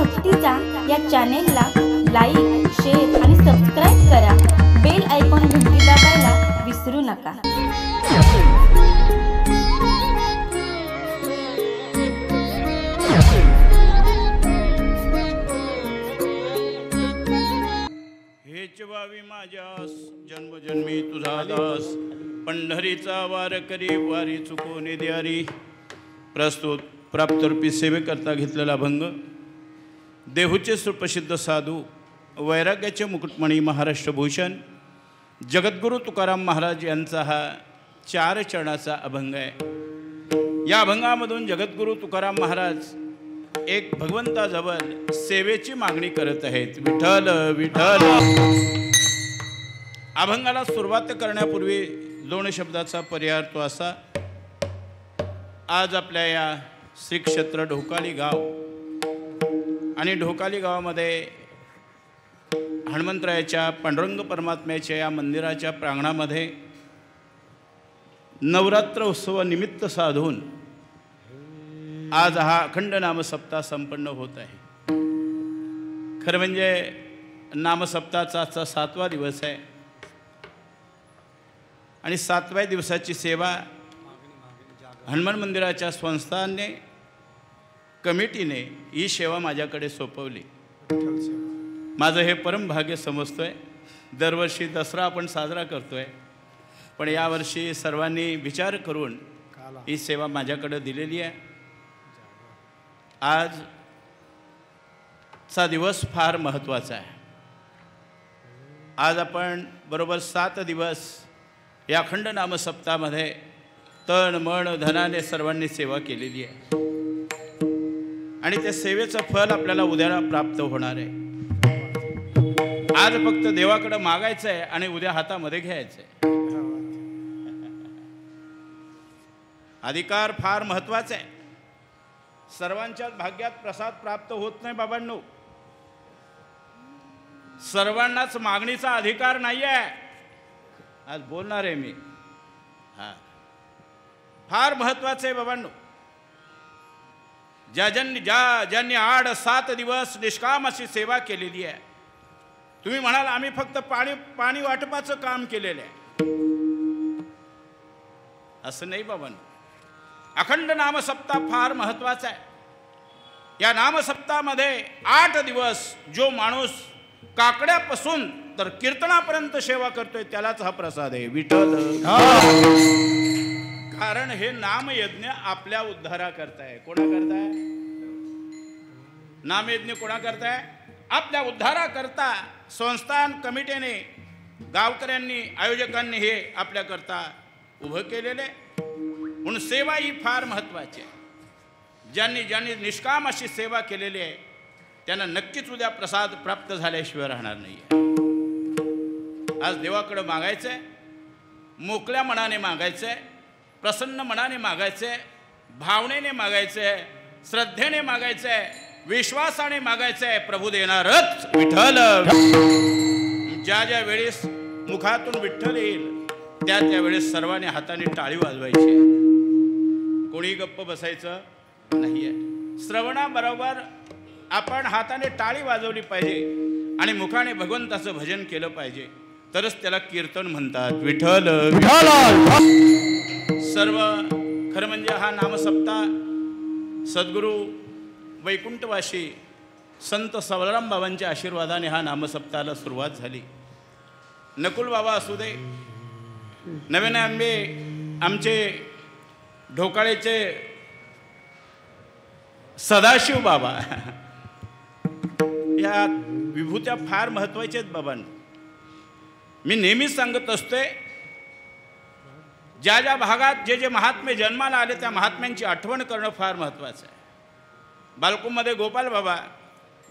भक्तीचा या चॅनेलला like, share आणि सबस्क्राईब करा. बेल आयकॉन घंटी दाबायला विसरू नका. हेच व्हावी माझ्यास जन्मजन्मी तुझा दास. पंढरीचा वार करी वारी चुकवणे द्यारी. प्रस्तुत प्राप्तरूपी सेवेकरता घेतलेला अभंग. देहूचे सुप्रसिद्ध साधू वैराग्याचे मुकुटमणी महाराष्ट्रभूषण जगद्गुरू तुकाराम महाराज यांचा हा 4 चरणाचा अभंग आहे. या अभंगामधून जगद्गुरू तुकाराम महाराज एक भगवंताजवळ सेवेची मागणी करत आहेत. विठ्ठल विठ्ठल. अभंगाला सुरुवात करण्यापूर्वी 2 शब्दाचा पर्याय तो असा. आज आपल्या या श्री क्षेत्र ढोकाली गाव आणि ढोकाली गावामध्ये हनुमंतरायाच्या पांडुरंग परमात्म्याच्या या मंदिराच्या प्रांगणामध्ये नवरात्र उत्सव निमित्त साधून आज हा अखंड नामसप्ताह संपन्न होत आहे. खरं म्हणजे नामसप्ताहाचा आजचा 7वा दिवस आहे आणि 7व्या दिवसाची सेवा हनुमान मंदिराच्या संस्थाने कमिटीने ही सेवा माझ्याकडे सोपवली. माझं हे परम भाग्य समजतोय. दरवर्षी दसरा आपण साजरा करतोय, पण यावर्षी सर्वांनी विचार करून ही सेवा माझ्याकडे दिलेली आहे. आजचा दिवस फार महत्त्वाचा आहे. आज आपण बरोबर 7 दिवस या अखंड नामसप्ताहामध्ये तन मन धनाने सर्वांनी सेवा केलेली आहे आणि त्या सेवेचं फल आपल्याला उद्याला प्राप्त होणार आहे. आज फक्त देवाकडे मागायचं आहे आणि उद्या हातामध्ये घ्यायचं आहे. अधिकार फार महत्त्वाचा आहे. सर्वांच्याच भाग्यात प्रसाद प्राप्त होत नाही बाबांनो. सर्वांनाच मागणीचा अधिकार नाही आहे. आज बोलणार आहे मी. फार महत्त्वाचं आहे बाबांनो. ज्यांनी 7 दिवस निष्काम अशी सेवा केलेली आहे. तुम्ही म्हणाल आम्ही फक्त पाणी वाटपाचं काम केलेलं आहे. असं नाही बाबांनो. अखंड नामसप्ताह फार महत्त्वाचा आहे. या नामसप्ताहामध्ये 8 दिवस जो माणूस काकड्यापासून तर कीर्तनापर्यंत सेवा करतोय त्यालाच हा प्रसाद आहे. विठ्ठल. कारण हे नामयज्ञ आपल्या उद्धारा करताय. कोणा करताय? नामयज्ञ कोणा करताय? आपल्या उद्धारा करता संस्थान कमिटीने, गावकऱ्यांनी, आयोजकांनी हे आपल्या करता उभं केलेले. म्हणून सेवा ही फार महत्त्वाची आहे. ज्यांनी निष्काम अशी सेवा केलेली आहे त्यांना नक्कीच उद्या प्रसाद प्राप्त झाल्याशिवाय राहणार नाही आहे. आज देवाकडे मागायचं आहे. मोकळ्या मनाने मागायचं आहे. प्रसन्न मनाने मागायचं आहे. भावनेने मागायचं आहे. श्रद्धेने मागायचं आहे. विश्वासाने मागायचं आहे. प्रभू देणारच. विठ्ठल. ज्या वेळेस मुखातून विठ्ठल येईल त्या वेळेस सर्वांनी हाताने टाळी वाजवायची. कोणी गप्प बसायचं नाही आहे. श्रवणाबरोबर आपण हाताने टाळी वाजवली पाहिजे आणि मुखाने भगवंताचं भजन केलं पाहिजे. तरच त्याला कीर्तन म्हणतात. विठ्ठल. सर्व खरं म्हणजे हा नामसप्ताह सद्गुरू वैकुंठवासी संत सवराम बाबांच्या आशीर्वादाने हा नामसप्ताहाला सुरुवात झाली. नकुल बाबा असू दे, नवीन आमचे ढोकाळेचे सदाशिव बाबा, या विभूत्या फार महत्त्वाच्या आहेत बाबांनो. मी नेहमीच सांगत असतोय ज्या भागात जे महात्मे जन्माला आले त्या महात्म्यांची आठवण करणं फार महत्त्वाचं आहे. बालकुमध्ये गोपाल बाबा,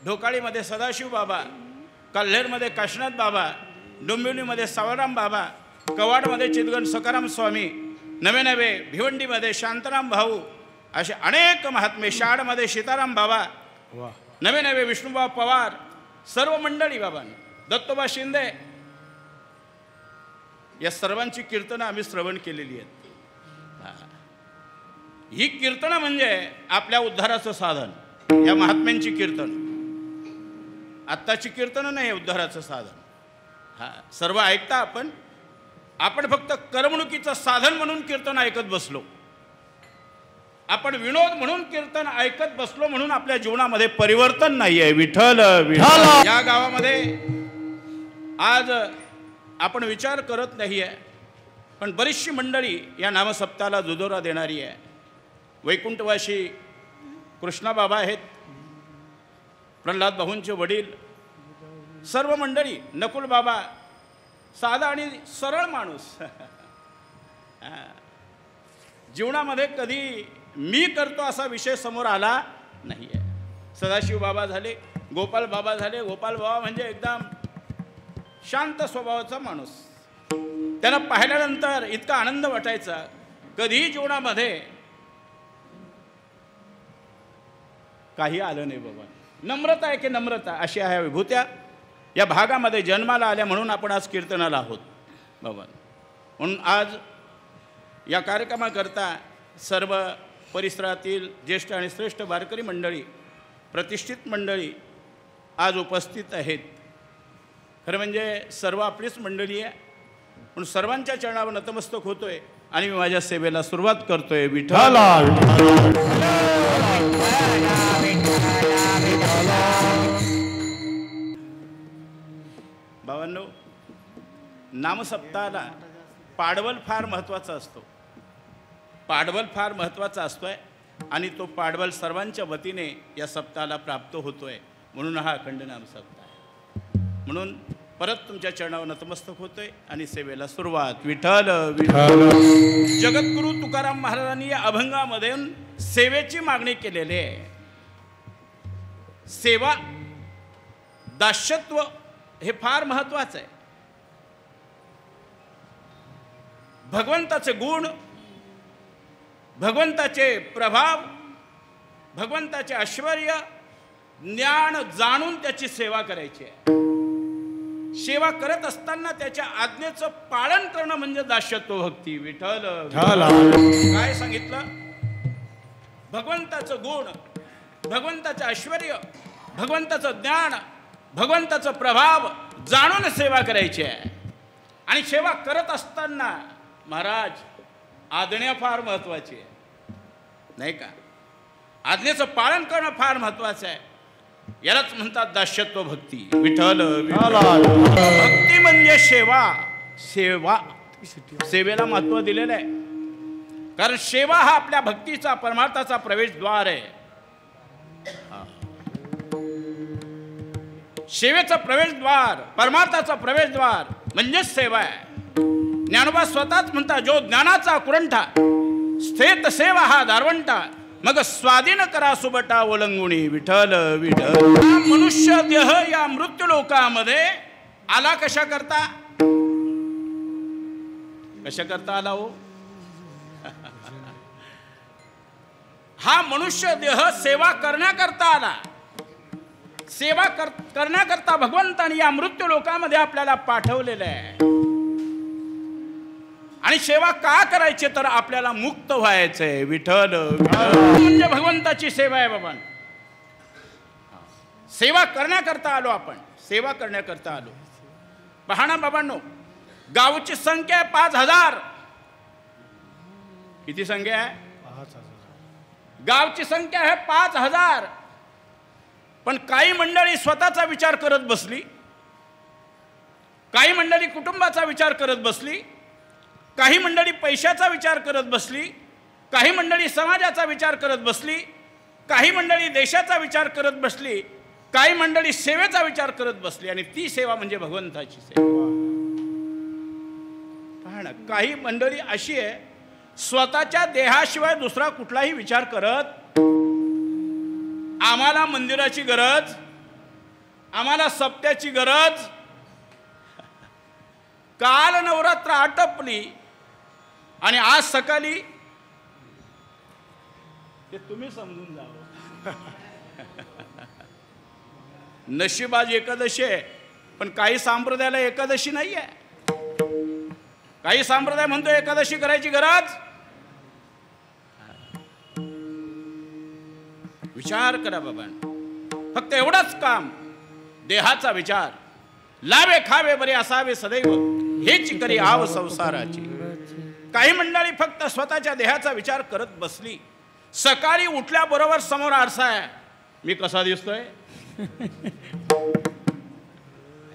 ढोकाळीमध्ये सदाशिव बाबा, कल्हेरमध्ये काशीनाथ बाबा, डोंबिवलीमध्ये सावराम बाबा, कवाडमध्ये चिदगण सकाराम स्वामी, नवे भिवंडीमध्ये शांताराम भाऊ, असे अनेक महात्मे, शाळमध्ये सीताराम बाबा, नवे विष्णुबा पवार, सर्व मंडळी बाबांनी, दत्तोबा शिंदे, या सर्वांची कीर्तनं आम्ही श्रवण केलेली आहेत. ही कीर्तनं म्हणजे आपल्या उद्धाराचं साधन. या महात्म्यांची कीर्तन आत्ताची कीर्तनं नाही उद्धाराचं साधन. हा सर्व ऐकता आपण फक्त करमणुकीचं साधन म्हणून कीर्तन ऐकत बसलो. आपण विनोद म्हणून कीर्तन ऐकत बसलो म्हणून आपल्या जीवनामध्ये परिवर्तन नाही आहे. विठ्ठल विठ्ठल. या गावामध्ये आज आपण विचार करत नाही आहे, पण बरीचशी मंडळी या नामसप्ताहाला दुजोरा देणारी आहे. वैकुंठवासी कृष्णाबाबा आहेत, प्रल्हाद भाऊंचे वडील, सर्व मंडळी, नकुल बाबा, साधा आणि सरळ माणूस. जीवनामध्ये कधी मी करतो असा विषय समोर आला नाही आहे. सदाशिव बाबा झाले, गोपाल बाबा झाले. गोपाल बाबा म्हणजे एकदम शांत स्वभावाचा माणूस. त्यांना पाहिल्यानंतर इतका आनंद वाटायचा. कधीही जीवनामध्ये काही आलं नाही बाबा. नम्रता आहे की नम्रता, अशी ह्या विभूत्या या भागामध्ये जन्माला आल्या म्हणून आपण आज कीर्तनाला आहोत बाबा. म्हणून आज या कार्यक्रमाकरता सर्व परिसरातील ज्येष्ठ आणि श्रेष्ठ वारकरी मंडळी, प्रतिष्ठित मंडळी आज उपस्थित आहेत. खरं म्हणजे सर्व आपलीच मंडळी आहे, म्हणून सर्वांच्या चरणावर नतमस्तक होतोय आणि मी माझ्या सेवेला सुरुवात करतोय. विठ्ठल भावांनो, नामसप्ताहाला पाडवल फार महत्त्वाचा असतो. पाडवल फार महत्त्वाचा असतोय आणि तो पाडवल सर्वांच्या वतीने या सप्ताहाला प्राप्त होतोय. म्हणून हा अखंड नामसप्ताह आहे. म्हणून परत तुमच्या चरणावर नतमस्तक होतोय आणि सेवेला सुरुवात. विठ्ठल विठ्ठल. जगद्गुरू तुकाराम महाराजांनी या अभंगामध्ये सेवेची मागणी केलेली आहे. सेवा, दास्यत्व हे फार महत्त्वाचं आहे. भगवंताचे गुण, भगवंताचे प्रभाव, भगवंताचे ऐश्वर्य, ज्ञान जाणून त्याची सेवा करायची आहे. सेवा करत असताना त्याच्या आज्ञेचं पालन करणं म्हणजे दास्यत्व भक्ती. विठ्ठल काय सांगितलं? भगवंताचं गुण, भगवंताचं ऐश्वर्य, भगवंताचं ज्ञान, भगवंताचा प्रभाव जाणून सेवा करायची आहे. आणि सेवा करत असताना महाराज आज्ञा फार महत्त्वाची आहे, नाही का? आज्ञेचं पालन करणं फार महत्त्वाचं आहे. यालाच म्हणतात दास्यत्व भक्ती. विठ्ठल भक्ती म्हणजे सेवा. सेवा, सेवेला महत्त्व दिलेलं आहे. कारण सेवा हा आपल्या भक्तीचा, परमार्थाचा प्रवेशद्वार आहे. सेवेचा प्रवेशद्वार, परमार्थाचा प्रवेशद्वार म्हणजेच सेवा आहे. ज्ञानोबा स्वतःच म्हणतात, जो ज्ञानाचा कुरंठा, स्थेत सेवा हा दारवंटा, मग स्वाधीन करा सुबटा ओलंगुणी. विठ्ठल विठ्ठल. मनुष्य देह या मृत्यू लोकामध्ये आला कशा करता? कशा करता आला हो? हा मनुष्य देह सेवा करण्याकरता आला. सेवा करण्याकरता भगवंताने या मृत्यू लोकामध्ये आपल्याला पाठवलेलं आहे. आणि सेवा का करायची? तर आपल्याला मुक्त व्हायचंय. विठ्ठल म्हणजे भगवंताची सेवा आहे बाबा. सेवा करण्याकरता आलो आपण, सेवा करण्याकरता आलो. पहा ना बाबांनो, गावची संख्या आहे 5000. किती संख्या आहे? 5000. गावची संख्या आहे 5000. पण काही मंडळी स्वतःचा विचार करत बसली, काही मंडळी कुटुंबाचा विचार करत बसली, काही मंडळी पैशाचा विचार करत बसली, काही मंडळी समाजाचा विचार करत बसली, काही मंडळी देशाचा विचार करत बसली, काही मंडळी सेवेचा विचार करत बसली. आणि ती सेवा म्हणजे भगवंताची सेवा. पहा ना, काही मंडळी अशी आहे, स्वतःच्या देहाशिवाय दुसरा कुठलाही विचार करत, आम्हाला मंदिराची गरज, आम्हाला सप्त्याची गरज. काल नवरात्र आटपली आणि आज सकाळी ते तुम्ही समजून जावं. नशीबाज एकादशी आहे, पण काही संप्रदायाला एकादशी नाही आहे. काही संप्रदाय म्हणतो एकादशी करायची गरज. विचार करा बाबा. फक्त एवढंच काम, देहाचा विचार, लावे खावे बरे असावे सदैव, हेच करी आव संसाराची. काही मंडळी फक्त स्वतःच्या देहाचा विचार करत बसली. सकाळी उठल्याबरोबर समोर आरसा आहे, मी कसा दिसतोय आहे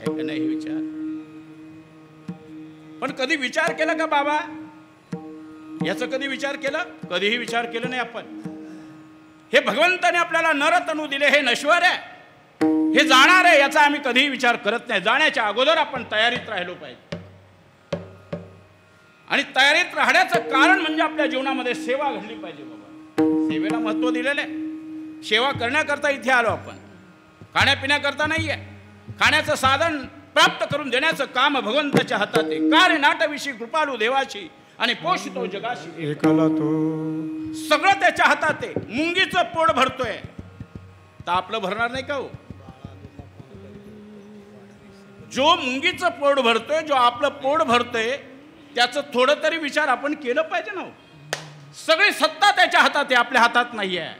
का नाही विचार. पण कधी विचार केला का बाबा याचा? कधी विचार केला? कधीही विचार केला नाही आपण. हे भगवंताने आपल्याला नरतनु दिले, हे नश्वर आहे, हे जाणार आहे, याचा आम्ही कधीही विचार करत नाही. जाण्याच्या अगोदर आपण तयारीत राहिलो पाहिजे. आणि तयारीत राहण्याचं कारण म्हणजे आपल्या जीवनामध्ये सेवा घडली पाहिजे. बाबा सेवेला महत्व दिलेलं आहे. सेवा करण्याकरता इथे आलो आपण, खाण्यापिण्याकरता नाही आहे. खाण्याचं साधन प्राप्त करून देण्याचं काम भगवंताच्या हातात आहे. कार्य नाटविषयी कृपाळू देवाशी आणि पोषितो जगाशी, एकला तो सगळं त्याच्या हातात आहे. मुंगीचं पोट भरतोय तर आपलं भरणार नाही का हो? जो मुंगीचं पोट भरतोय, जो आपलं पोट भरतोय, त्याचं थोडं तरी विचार आपण केलं पाहिजे ना. सगळी सत्ता त्याच्या हातात आहे, आपल्या हातात नाही आहे.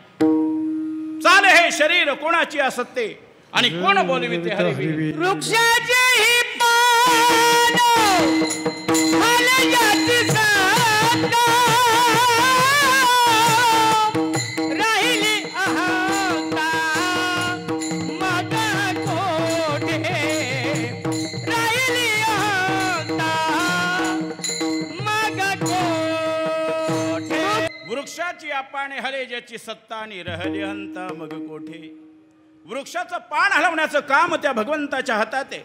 चाल हे शरीर कोणाची असत्ते आणि कोण बोलविते हरिवी. वृक्षाचे ही पान हलयाची सत्ता, राहिली अहंता मग कोठे, राहिली अहंता मग कोठे. वृक्षाची आपाने हले ज्याची सत्ता आणि रहले हंता मग कोठे. वृक्षाचं पान हलवण्याचं काम त्या भगवंताच्या हातात आहे.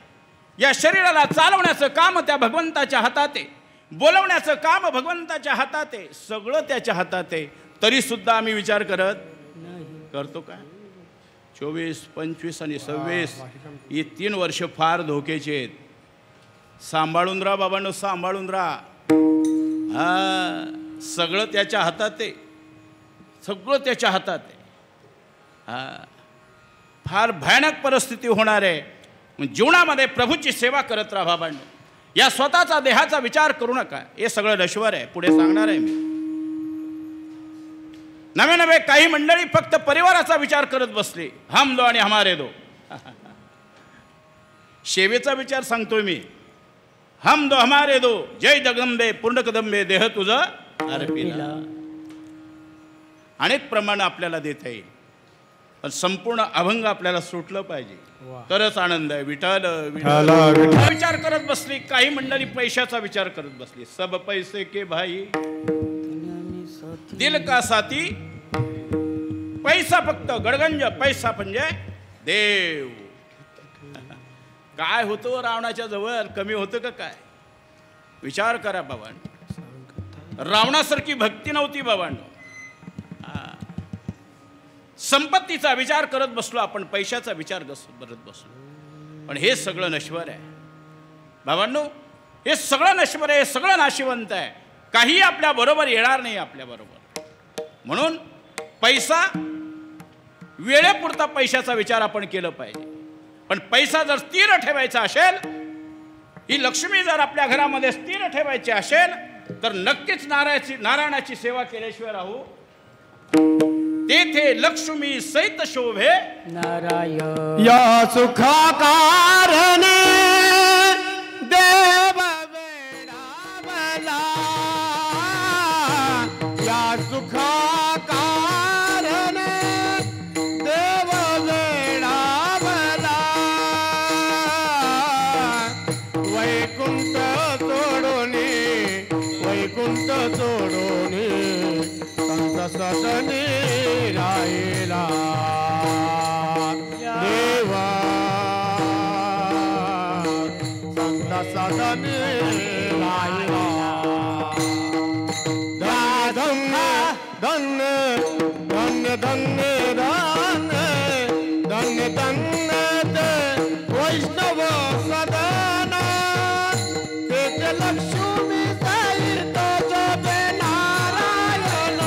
या शरीराला चालवण्याचं काम त्या भगवंताच्या हातात आहे. बोलवण्याचं काम भगवंताच्या हातात आहे. सगळं त्याच्या हातात आहे. तरी सुद्धा आम्ही विचार करतो का? 24, 25 आणि 26 ही 3 वर्ष फार धोक्याची आहेत. सांभाळून राहा बाबांनो, सांभाळून राहा. सगळं त्याच्या हातात आहे, सगळं त्याच्या हातात आहे. फार भयानक परिस्थिती होणार आहे. जीवनामध्ये प्रभूची सेवा करत राहा बाबांनो. या स्वतःचा देहाचा विचार करू नका. हे सगळं नश्वर आहे, पुढे सांगणार आहे मी. नवे नवे काही मंडळी फक्त परिवाराचा विचार करत बसली, हम दो आणि हमारे दो. सेवेचा विचार सांगतोय मी. हम दो हमारे दो, जय जगदंबे पूर्ण कदंबे, देह तुझं अर्पिला. अनेक प्रमाण आपल्याला देता येईल, पण संपूर्ण अभंग आपल्याला सुटलं पाहिजे तरच आनंद आहे. विठ्ठल विठ्ठल विचार करत बसली. काही मंडळी पैशाचा विचार करत बसली. सब पैसे के भाई दिल का साथी. पैसा फक्त गडगंज, पैसा म्हणजे देव. काय होतं रावणाच्या जवळ? कमी होतं का काय? विचार करा बाबांनो. रावणासारखी भक्ती नव्हती बाबांनो. संपत्तीचा विचार करत बसलो आपण, पैशाचा विचार करत बसलो. पण हे सगळं नश्वर आहे बाबांनो. हे सगळं नश्वर आहे, हे सगळं नाशिवंत आहे. काही आपल्या बरोबर येणार नाही आपल्या बरोबर. म्हणून पैसा वेळेपुरता पैशाचा विचार आपण केलं पाहिजे. पण पैसा जर स्थिर ठेवायचा असेल, ही लक्ष्मी जर आपल्या घरामध्ये स्थिर ठेवायची असेल, तर नक्कीच नारायणाची सेवा केल्याशिवाय राहू. तेथे लक्ष्मी सहित शोभे नारायण. या सुखा कारणे देव वेडावला, या सुखा कारणे देव वेडावला. वैकुंठ सोडोनी, वैकुंठ सोडोनी संत सदनी राहिला देवा. संत सदनी राहिला. धन्य धन्य धन्य धन्य धन्य धन्य ते वैष्णव सदन. तेथे लक्ष्मी सहित शोभे नारायण.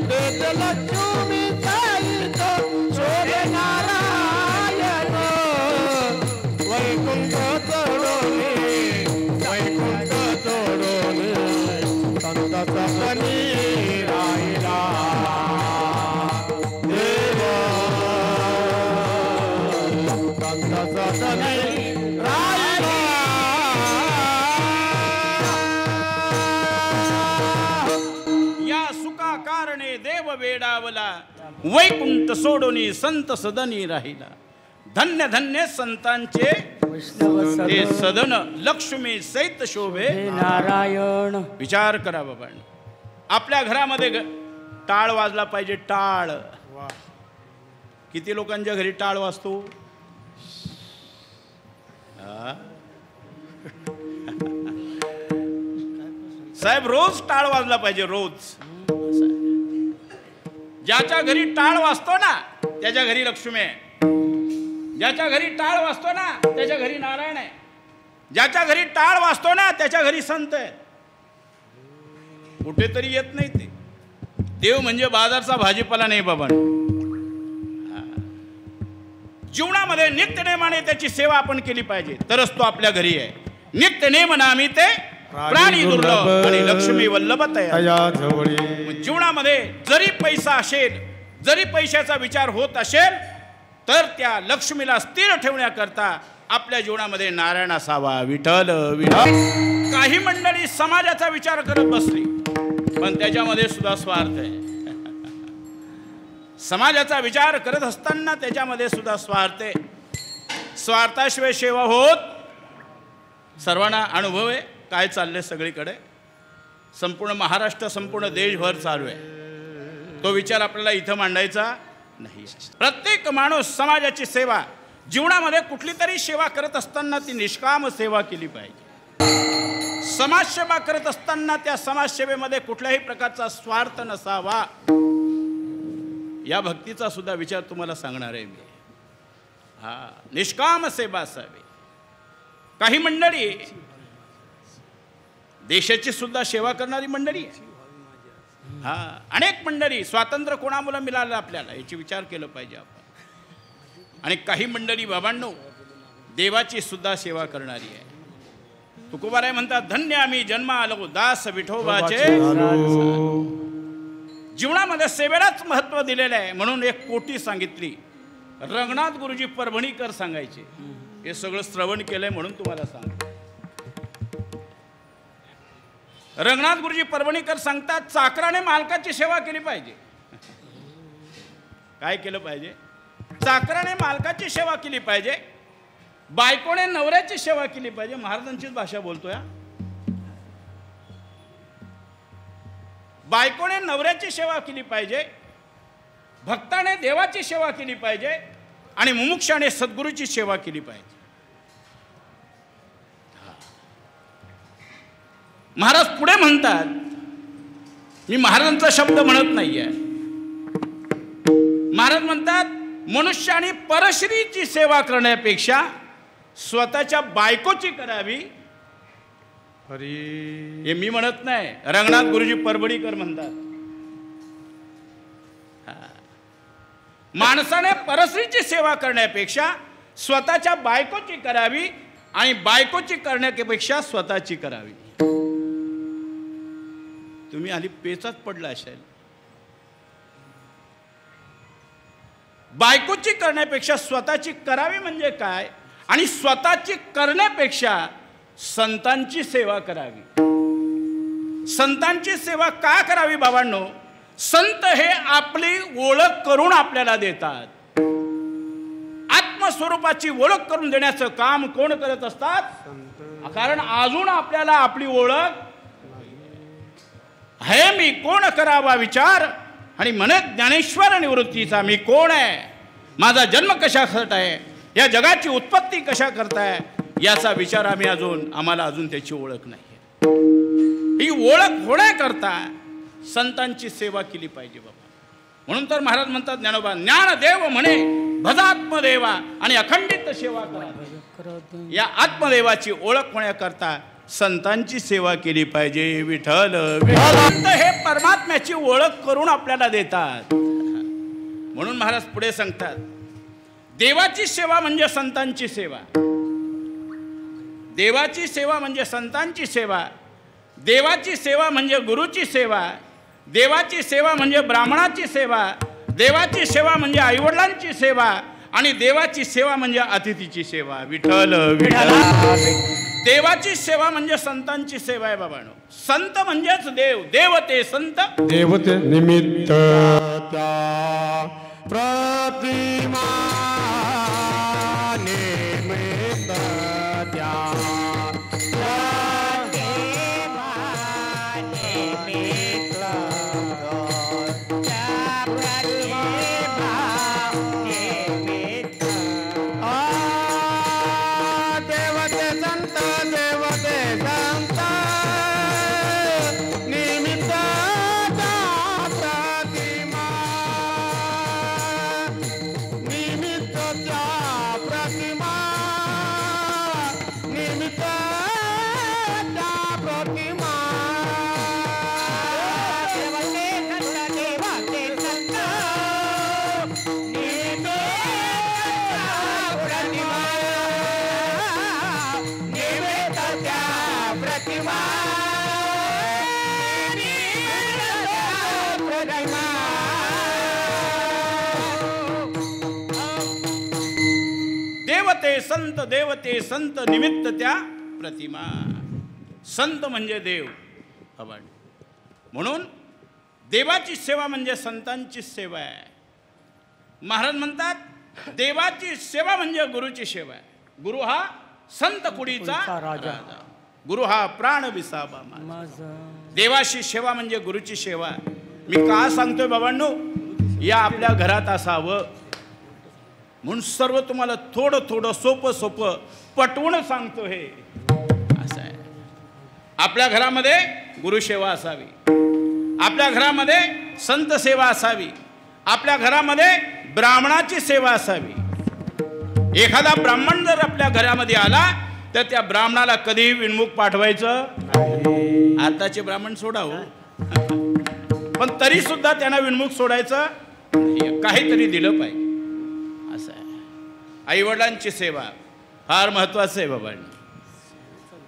तेथे लक्ष्मी सहित शोभे नारायण. वैकुंठ तोडोनी, वैकुंठ तोडोनी संत सदनी राहिला सदनी राहिला. या सुका कारणे देव वेडावला, वैकुंठ सोडोनी संत सदनी राहिला. धन्य धन्य संतांचे वैष्णव ते सदन सदन, लक्ष्मी सहित शोभे. हे नारायण. विचार करा बाबा, आपल्या घरामध्ये टाळ वाजला पाहिजे. टाळ किती लोकांच्या घरी टाळ वाजतो? हा? साहेब, रोज टाळ वाजला पाहिजे, रोज. ज्याच्या घरी टाळ वाजतो ना त्याच्या घरी लक्ष्मी आहे. ज्याच्या घरी टाळ वाजतो ना त्याच्या घरी नारायण आहे. ज्याच्या घरी टाळ वाजतो ना त्याच्या घरी संत आहे. कुठेतरी येत नाही ते. देव म्हणजे बाजारचा भाजीपाला नाही बाबा. जीवनामध्ये नित्यनेमाने त्याची सेवा आपण केली पाहिजे, तरच तो आपल्या घरी आहे. नित्यनेम नामी ते प्राणी दुर्लभ आणि लक्ष्मी वल्लभ तया. जीवनामध्ये जरी पैसा असेल, जरी पैशाचा विचार होत असेल, तर त्या लक्ष्मीला स्थिर ठेवण्याकरता आपल्या जीवनामध्ये नारायण असावा. विठ्ठल विठ्ठल. काही मंडळी समाजाचा विचार करत बसली, पण त्याच्यामध्ये सुद्धा स्वार्थ आहे. समाजाचा विचार करत असताना त्याच्यामध्ये सुद्धा स्वार्थ आहे. स्वार्थाशिवाय सेवा होत. सर्वांना अनुभव आहे काय चाललंय सगळीकडे. संपूर्ण महाराष्ट्र, संपूर्ण देशभर चालू आहे. तो विचार आपल्याला इथं मांडायचा नाही. प्रत्येक माणूस समाजाची सेवा, जीवनामध्ये कुठली तरी सेवा करत असताना ती निष्काम सेवा केली पाहिजे. समाजसेवा करत असताना त्या समाजसेवेमध्ये कुठल्याही प्रकारचा स्वार्थ नसावा. या भक्तीचा सुद्धा विचार तुम्हाला सांगणार आहे मी. हा, निष्काम सेवा असावी. काही मंडळी देशाची सुद्धा सेवा करणारी मंडळी आहे. हा, अनेक मंडळी. स्वातंत्र्य कोणामुळे मिळालं आपल्याला याची विचार केलं पाहिजे आपण. आणि काही मंडळी बाबांनो देवाची सुद्धा सेवा करणारी आहे. तुकोबाराय म्हणतात, धन्य आम्ही जन्म आलो दास विठोबाचे. जीवनामध्ये सेवेलाच महत्त्व दिलेलं आहे. म्हणून एक कोटी सांगितली. रंगनाथ गुरुजी परभणीकर सांगायचे. हे सगळं श्रवण केलंय म्हणून तुम्हाला सांगतो. रंगनाथ गुरुजी परभणीकर सांगतात, चाकराने मालकाची सेवा केली पाहिजे. काय केलं पाहिजे? चाकराने मालकाची सेवा केली पाहिजे. बायकोने नवऱ्याची सेवा केली पाहिजे. महाराजांचीच भाषा बोलतोय. बायकोने नवऱ्याची सेवा केली पाहिजे. भक्ताने देवाची सेवा केली पाहिजे. आणि मुमुक्षाने सद्गुरूची सेवा केली पाहिजे. महाराज पुढे म्हणतात, मी महाराजांचा शब्द म्हणत नाहीये. महाराज म्हणतात, मनुष्याने परश्रीची सेवा करण्यापेक्षा स्वतःच्या बायकोची करावी. हे मी म्हणत नाही, रंगनाथ गुरुजी परभणीकर म्हणतात. माणसाने परस्त्रीची सेवा करण्यापेक्षा स्वतःच्या बायकोची करावी आणि बायकोची करण्यापेक्षा स्वतःची करावी. तुम्ही आधी पेचात पडला असेल. बायकोची करण्यापेक्षा स्वतःची करावी म्हणजे काय, आणि स्वतःची करण्यापेक्षा संतांची सेवा करावी. संतांची सेवा का करावी बाबांनो? संत हे आपली ओळख करून आपल्याला देतात. आत्मस्वरूपाची ओळख करून देण्याचं काम कोण करत असतात? कारण अजून आपल्याला आपली ओळख आहे. मी कोण करावा विचार, आणि म्हणे ज्ञानेश्वर निवृत्तीचा मी कोण आहे, माझा जन्म कशासाठी आहे, या जगाची उत्पत्ती कशा करताय, याचा विचार आम्हाला अजून त्याची ओळख नाही. ही ओळख होण्याकरता संतांची सेवा केली पाहिजे बाबा. म्हणून तर महाराज म्हणतात, ज्ञानोबा ज्ञानदेव म्हणे भज आत्मदेवा आणि अखंडित सेवा करा. या आत्मदेवाची ओळख होण्याकरता संतांची सेवा केली पाहिजे. विठ्ठल संत हे परमात्म्याची ओळख करून आपल्याला देतात. म्हणून महाराज पुढे सांगतात, देवाची सेवा म्हणजे संतांची सेवा. देवाची सेवा म्हणजे संतांची सेवा. देवाची सेवा म्हणजे गुरुची सेवा. देवाची सेवा म्हणजे ब्राह्मणाची सेवा. देवाची सेवा म्हणजे आईवडिलांची सेवा. आणि देवाची सेवा म्हणजे अतिथीची सेवा. विठ्ठल विठ्ठल. देवाची सेवा म्हणजे संतांची सेवा आहे बाबांनो. संत म्हणजेच देव. देवते संत देवते निमित्त त्या प्रतिमा निमित्त त्या देवते संत निमित्त त्या प्रतिमा. संत म्हणजे देव. म्हणून देवाची सेवा म्हणजे संतांची सेवा आहे. महाराज म्हणतात देवाची सेवा म्हणजे गुरुची सेवा आहे. गुरु हा संत कुडीचा राजा. गुरु हा प्राण विसावा माझा. देवाची सेवा म्हणजे गुरुची सेवा. मी का सांगतोय बाबांनो, या आपल्या घरात असावं म्हणून सर्व तुम्हाला थोडं थोडं सोपं सोपं पटवून सांगतो. हे असं आहे. आपल्या घरामध्ये गुरुसेवा असावी. आपल्या घरामध्ये संत सेवा असावी. आपल्या घरामध्ये ब्राह्मणाची सेवा असावी. एखादा ब्राह्मण जर आपल्या घरामध्ये आला तर त्या ब्राह्मणाला कधीही विनमुख पाठवायचं. आताचे ब्राह्मण सोडाव, पण तरी सुद्धा त्यांना विनमुख सोडायचं काहीतरी दिलं पाहिजे. असं आहे. आई वडिलांची सेवा फार महत्वाचं आहे बाबा.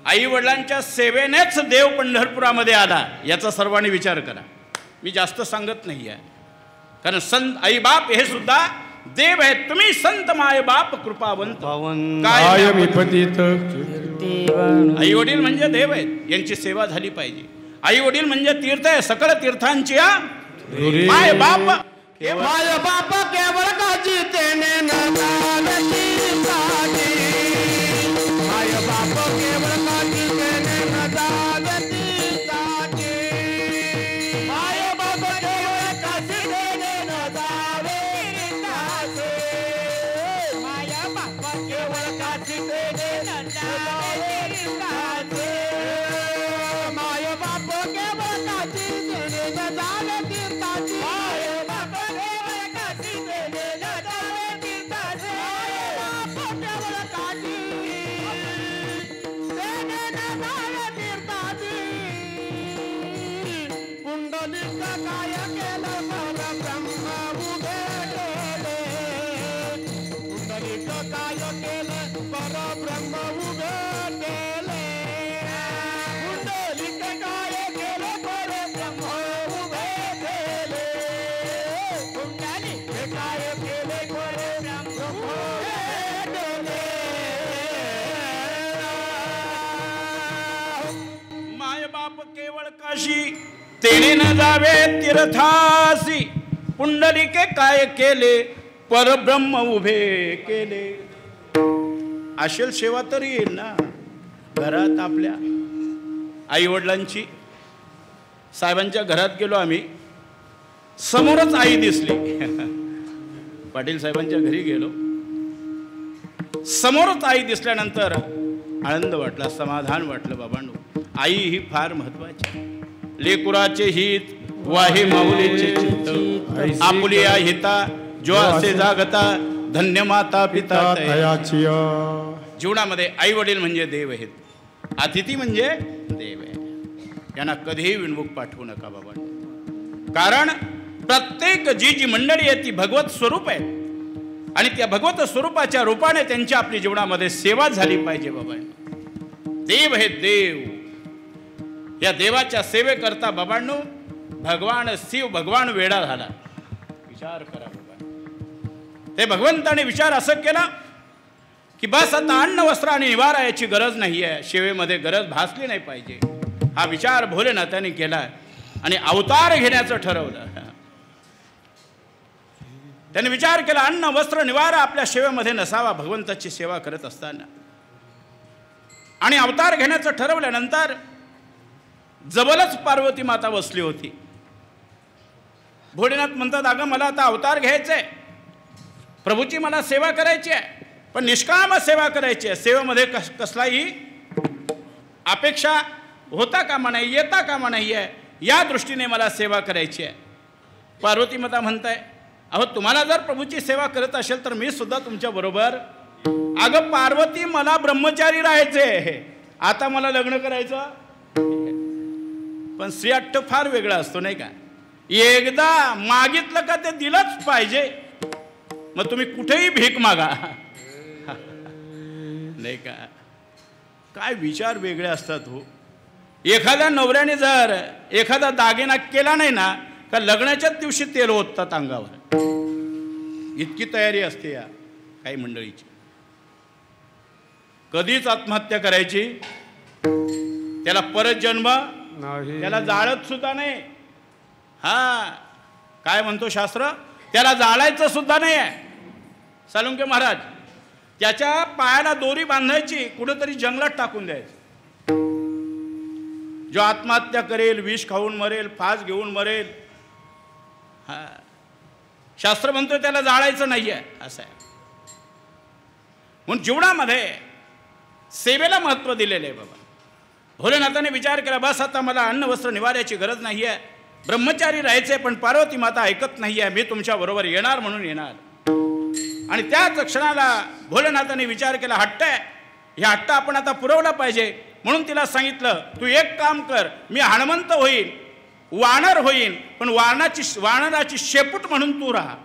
आई वडिलांच्या सेवेनेच देव पंढरपुरामध्ये आला याचा सर्वांनी विचार करा. मी जास्त सांगत नाही आहे, कारण संत आई बाप हे सुद्धा देव आहेत. तुम्ही संत माय बाप कृपावंत काय आई वडील म्हणजे देव आहेत. यांची सेवा झाली पाहिजे. आई वडील म्हणजे तीर्थ आहे. सकळ तीर्थांची माय बाप माय बाप केवळ काजी तेने नदानती साजी. माय बाप केवळ काजी तेने नदानती साजी. माय बाप केवळ काजी तेने नदानती साजी. माय बाप केवळ काजी तेने नदानती साजी. माय बाप केवळ काजी तेने नदानती साजी. तेने न जावे तीर्थासी. पुंडलिके काय केले परब्रह्म उभे केले. असेल सेवा तरी येईल ना घरात आपल्या. आई वडिलांची साहेबांच्या घरात गेलो आम्ही, समोरच आई दिसली. पाटील साहेबांच्या घरी गेलो, समोरच आई दिसल्यानंतर आनंद वाटला, समाधान वाटलं. बाबांनो, आई ही फार महत्वाची. लेकुराचे हित वाहे माऊलीचे चित्त. आपुलिया हिता जो असे जागता धन्य माता पिता तयाची. जीवनामध्ये आई वडील म्हणजे देव आहेत. अतिथी म्हणजे देव आहे. यांना कधीही विनमुख पाठवू नका बाबा. कारण प्रत्येक जी मंडळी आहे ती भगवत स्वरूप आहे आणि त्या भगवत स्वरूपाच्या रूपाने त्यांच्या आपल्या जीवनामध्ये सेवा झाली पाहिजे बाबा. देव हे देव. या देवाच्या सेवेकरता बाबांनो भगवान शिव भगवान वेडा झाला. विचार करा बाबा. ते भगवंताने विचार असं केला की बस आता अन्न वस्त्र आणि निवारा याची गरज नाही आहे, सेवेमध्ये गरज भासली नाही पाहिजे. हा विचार भोलेनाथाने केला आणि अवतार घेण्याचं ठरवलं. त्याने विचार केला अन्न वस्त्र निवारा आपल्या सेवेमध्ये नसावा भगवंताची सेवा करत असताना. आणि अवतार घेण्याचं ठरवल्यानंतर जवळच पार्वती माता बसली होती. भोलेनाथ म्हणतात अगं मला आता अवतार घ्यायचा आहे, प्रभूची मला सेवा करायची आहे, पण निष्काम सेवा करायची आहे. सेवेमध्ये कसलाही अपेक्षा होता कामा नाही, येता कामा नाही आहे, या दृष्टीने मला सेवा करायची आहे. पार्वती माता म्हणताय अहो तुम्हाला जर प्रभूची सेवा करत असेल तर मी सुद्धा तुमच्या बरोबर. अगं पार्वती मला ब्रह्मचारी राहायचे, आता मला लग्न करायचं. पण स्त्रियाट्ट फार वेगळा असतो नाही का, एकदा मागितलं का ते दिलंच पाहिजे. मग तुम्ही कुठेही भीक मागा नाही का. काय विचार वेगळे असतात हो. एखाद्या नवऱ्याने जर एखादा दागिना केला नाही ना का लगण्याच्याच दिवशी तेल ओततात अंगावर. इतकी तयारी असते या काही मंडळीची. कधीच आत्महत्या करायची, त्याला परत जन्म नाही, त्याला जाळत सुद्धा नाही. हा काय म्हणतो शास्त्र, त्याला जाळायचं सुद्धा नाही आहे. सालुंके महाराज त्याच्या पायाला दोरी बांधायची, कुठेतरी जंगलात टाकून द्यायचं. जो आत्महत्या करेल, विष खाऊन मरेल, फास घेऊन मरेल, हा शास्त्र म्हणतो त्याला जाळायचं नाही आहे असं आहे. म्हणून जीवनामध्ये सेवेला महत्त्व दिलेलं आहे बाबा. भोलेनाथाने विचार केला बस आता मला अन्न वस्त्र निवाऱ्याची गरज नाही आहे, ब्रह्मचारी राहायचे. पण पार्वती माता ऐकत नाही आहे, मी तुमच्या बरोबर येणार म्हणून येणार. आणि त्याच क्षणाला भोलेनाथाने विचार केला हट्ट आहे, ह्या हट्ट आपण आता पुरवला पाहिजे. म्हणून तिला सांगितलं तू एक काम कर, मी हनुमंत होईन, वानर होईन, पण वानराची शेपूट म्हणून तू राहा.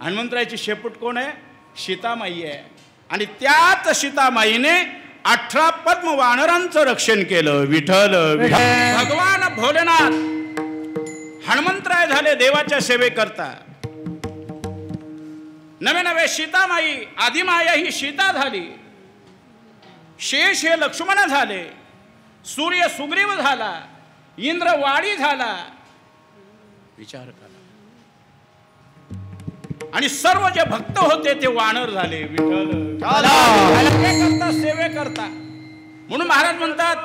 हनुमंतराची शेपूट कोण आहे, सीतामाई आहे. आणि त्याच सीतामाईने 18 पद्म वानरांचं रक्षण केलं. विठ्ठल भगवान भोलेनाथ हनुमंतराय झाले देवाच्या सेवे करता. नवे नवे सीतामाई, आदिमाया ही सीता झाली, शेष हे लक्ष्मण झाले, सूर्य सुग्रीव झाला, इंद्र वाडी झाला. विचार करा. आणि सर्व जे भक्त होते ते वानर झाले. विठ्ठल करता सेवे करता. म्हणून महाराज म्हणतात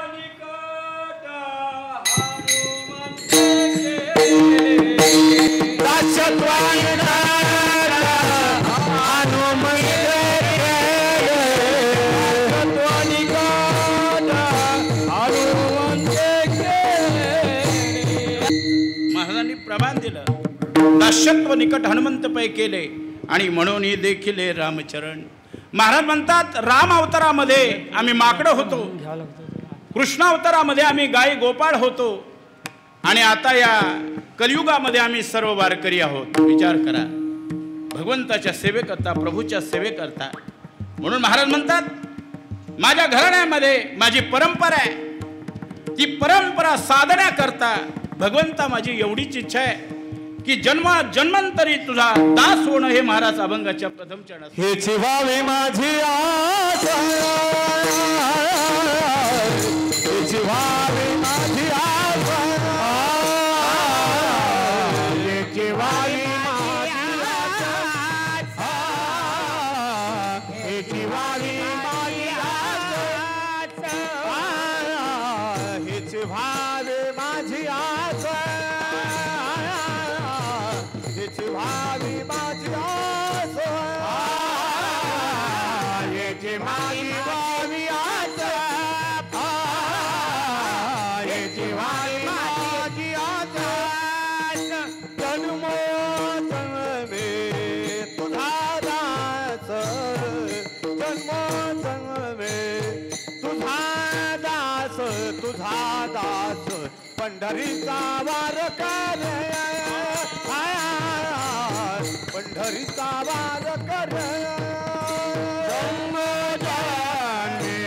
महाराजांनी प्रमाण दिलं, दास्यत्व निकट हनुमंत पै केले आणि म्हणून देखील रामचरण. महाराज म्हणतात राम अवतारामध्ये आम्ही माकडं होतो, कृष्ण अवतारामध्ये आम्ही गाई गोपाळ होतो, आणि आता या कलियुगामध्ये आम्ही सर्व वारकरी आहोत. विचार करा, भगवंताच्या सेवेकरता, प्रभूच्या सेवेकरता. म्हणून महाराज म्हणतात माझ्या घराण्यामध्ये माझी परंपरा आहे, ती परंपरा साधण्याकरता भगवंता माझी एवढीच इच्छा आहे की जन्मांतरी तुझा दास होणं हे महाराज अभंगाच्या प्रथम चरणात. हेच व्हावे माझी आस, हेच व्हावे माझी आस, हेच व्हावे माझी आस, हेच व्हावे माझी आस, हेच व्हावे माझी आस, हेच व्हावी माझी आस, हेच माझी व्हावी आस, हेच व्हावी माझी आस. जन्मोजन्मे तुझा दास, जन्मोजन्मे तुझा दास, तुझा दास पंढरीचा वार कर, पंढरीचा वार कर. जन्मोजन्मे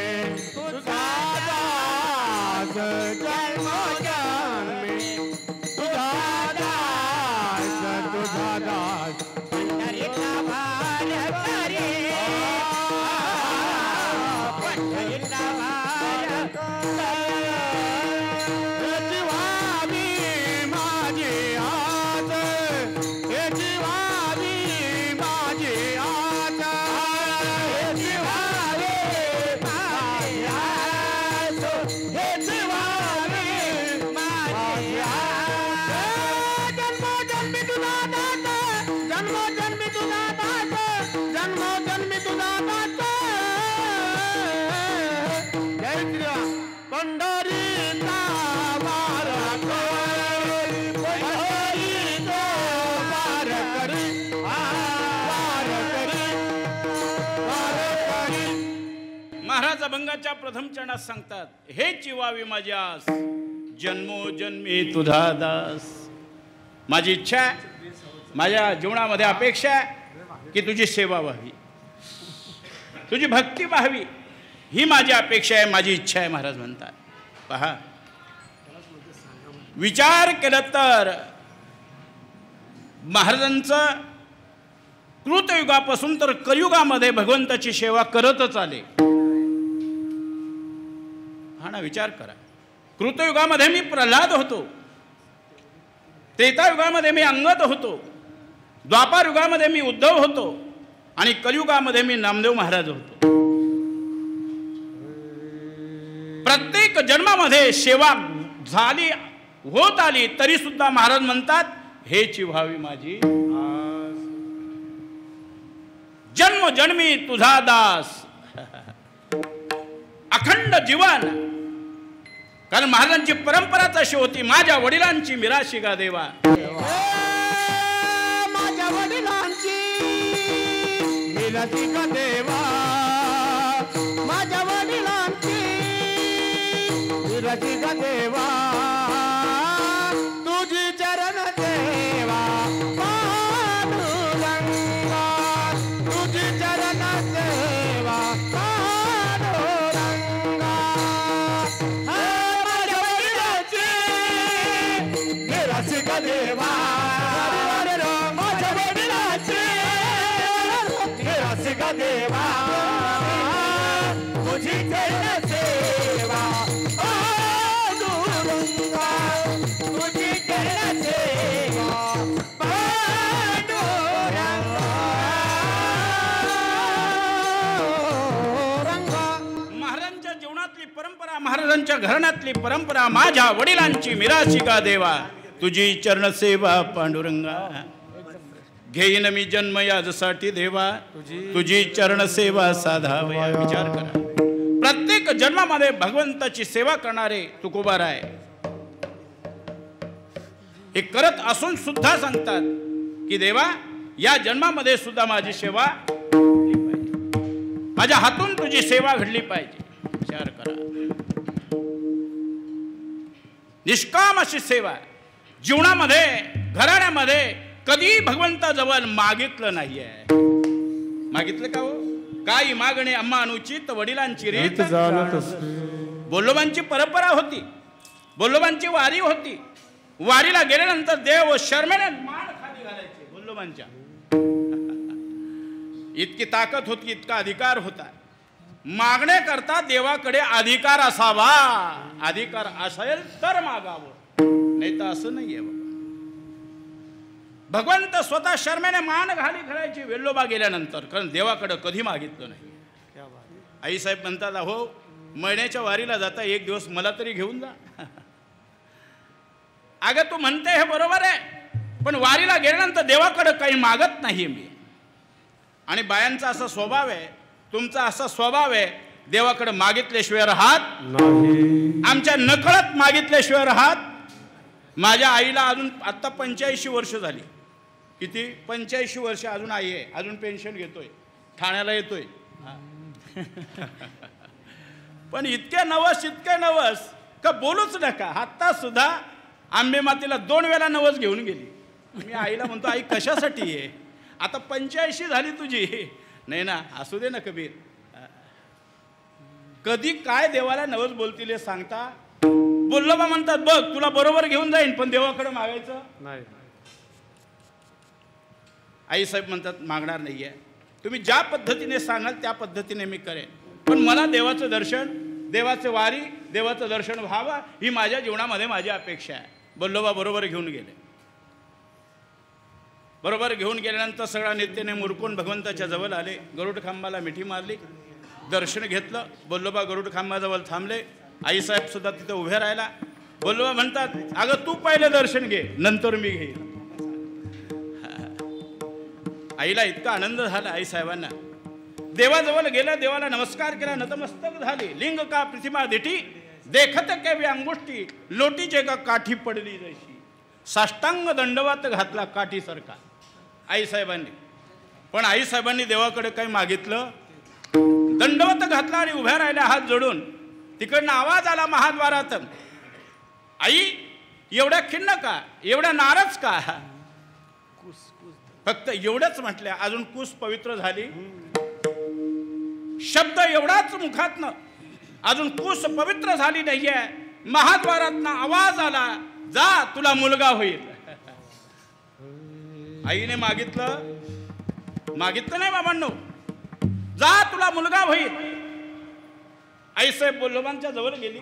तुझा दास, जन्मोजन्मे तुझा दास, तुझा दास जन्मोजन्मी तुझा दास जन्मोजन्मी तुझा दास जय श्रीराम पंढरीचा वार करी पंढरीचा वार करी वार करी वार करी महाराज अभंगाच्या प्रथम चरणात सांगतात हे चिवावी माझी आस जन्मोजन्मी तुझा दास. माझी इच्छा आहे, माझ्या जीवनामध्ये अपेक्षा आहे की तुझी सेवा व्हावी, तुझी भक्ती व्हावी, ही माझी अपेक्षा आहे, माझी इच्छा आहे. महाराज म्हणतात पहा, विचार केला तर महाराजांचं कृतयुगापासून तर कलियुगामध्ये भगवंताची सेवा करतच आले. हा ना, विचार करा. कृतयुगामध्ये मी प्रल्हाद होतो, त्रेतायुगामध्ये मी अंगद होतो, द्वापार युगामध्ये मी उद्धव होतो आणि कलियुगामध्ये मी नामदेव महाराज होतो. प्रत्येक जन्मामध्ये सेवा झाली होत आली तरी सुद्धा महाराज म्हणतात हेची व्हावी माझी आस. जन्म जन्मी तुझा दास अखंड जीवन. कारण महाराजांची परंपराच अशी होती, माझ्या वडिलांची मिराशी गा देवा. माझ्या वडिलांची मिराशी गा देवा, माझ्या वडिलांची मिराशी गा देवा, तुझी चरण देवा पांडुरंगा, तुझी चरण देवा पांडुरंगा. माझ्या वडिलांची मिराशी गा देवा, माझ्या वडिलांची मिराशी गा देवा, तुझी चरण सेवा पांडुरंगा, तुझी चरण सेवा पांडुरंगा. महाराजांच्या जीवनातली परंपरा, महाराजांच्या घराण्यातली परंपरा, माझ्या वडिलांची मिराशी गा देवा, तुझी चरण सेवा पांडुरंगा. घेईन मी जन्म याजसाठी देवा, तुझी चरण सेवा साधावया. विचार करा, प्रत्येक जन्मामध्ये भगवंताची सेवा करणारे तुकोबाराय हे करत असून सुद्धा सांगतात की देवा या जन्मामध्ये सुद्धा माझी सेवा घडली पाहिजे, माझ्या हातून तुझी सेवा घडली पाहिजे. विचार करा, निष्काम अशी सेवा जीवनामध्ये घराण्यामध्ये कधी भगवंताजवळ मागितलं नाहीये. मागितलं का हो? काही मागणे आम्हा अनुचित वडिलांची रीत बोल्लोबांची परंपरा होती, बोल्लोबांची वारी होती. वारीला गेल्यानंतर देव शर्मेने मान खाली घालायचे बोल्लोबांच्या. इतकी ताकद होती, इतका अधिकार होता. मागणे करता देवाकडे अधिकार असावा, अधिकार असेल तर मागावं, नाही तर असं नाहीये बाबा. भगवंत स्वतः शर्मेने मान घाली घालायची वेल्लोबा गेल्यानंतर, कारण देवाकडे कधी मागितलं नाही. आईसाहेब म्हणतात अहो महिन्याच्या वारीला जाता एक दिवस मला तरी घेऊन जा. अगं तू म्हणते हे बरोबर आहे, पण वारीला गेल्यानंतर देवाकडे काही मागत नाही मी. आणि बायांचा असा स्वभाव आहे, तुमचा असा स्वभाव आहे, देवाकडे मागितल्याशिवाय राहत नाही, आमच्या नकळत मागितल्याशिवाय राहत. माझ्या आईला अजून आत्ता 85 वर्ष झाली. किती? 85 वर्ष अजून आई आहे, अजून पेन्शन घेतोय, ठाण्याला येतोय. पण इतके नवस का बोलूच नका. आत्ता सुद्धा आंबे मातेला 2 वेळा नवस घेऊन गेली. मी आईला म्हणतो आई कशासाठी आहे? आता 85 झाली तुझी. नाही ना, असू दे ना कबीर. कधी काय देवाला नवस बोलतील हे सांगता? बोल्लोबा म्हणतात बघ तुला बरोबर घेऊन जाईन, पण देवाकडे मागायचं नाही. आईसाहेब म्हणतात मागणार नाहीये, तुम्ही ज्या पद्धतीने सांगाल त्या पद्धतीने मी करेन, पण मला देवाचं दर्शन, देवाचं वारी, देवाचं दर्शन व्हावं ही माझ्या जीवनामध्ये माझी अपेक्षा आहे. बोल्लोबा बरोबर घेऊन गेले. बरोबर घेऊन गेल्यानंतर सगळा नित्यने मुरकून भगवंताच्या जवळ आले. गरुड खांबाला मिठी मारली, दर्शन घेतलं. बोल्लोबा गरुड खांबाजवळ थांबले. आईसाहेब सुद्धा तिथे उभे राहिला. बोल्लोबा म्हणतात अगं तू पहिले दर्शन घे, नंतर मी घेईन. आईला इतका आनंद झाला आईसाहेबांना. देवाजवळ गेलं, देवाला नमस्कार केला, नतमस्तक झाली. लिंग का प्रतिमा देठी देखत केवी अंगुष्टी लोटीचे का काठी पडली जशी. साष्टांग दंडवत घातला काठीसारखा आईसाहेबांनी. पण आईसाहेबांनी देवाकडे काही मागितलं? दंडवत घातला आणि उभ्या राहिल्या हात जोडून. तिकडनं आवाज आला महाद्वारात, आई एवढ्या खिन्न का, एवढ्या नाराज का? फक्त एवढंच म्हटल्या, अजून कुस पवित्र झाली. शब्द एवढाच मुखातनं, अजून कुस पवित्र झाली नाहीये. महाद्वारातनं आवाज आला, जा तुला मुलगा होईल. आईने मागितलं नाही बाबांनो, जा तुला मुलगा होईल. आईसाहेब बोल्लोबांच्या जवळ गेली.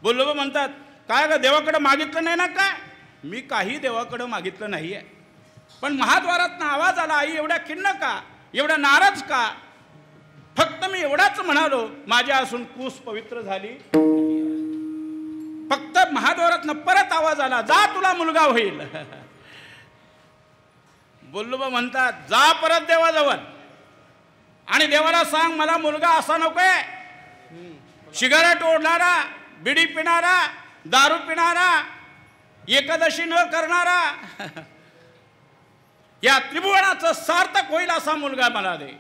बोल्लोबा म्हणतात, काय ग देवाकडे मागितलं नाही ना? काय? मी काही देवाकडे मागितलं नाहीये, पण महाद्वारातनं आवाज आला, आई एवढ्या खिन्न का, एवढ्या नाराज का? फक्त मी एवढाच म्हणालो, माझ्या असून कुस पवित्र झाली. फक्त महाद्वारातनं परत आवाज आला, जा तुला मुलगा होईल. बोल्लोबा म्हणतात, जा परत देवाजवळ आणि देवाला सांग, मला मुलगा असा नकोय, सिगारेट ओढणारा, बिडी पिणारा, दारू पिणारा, एकादशी न करणारा, या त्रिभुवनाचं सार्थक होईल असा मुलगा मला दे.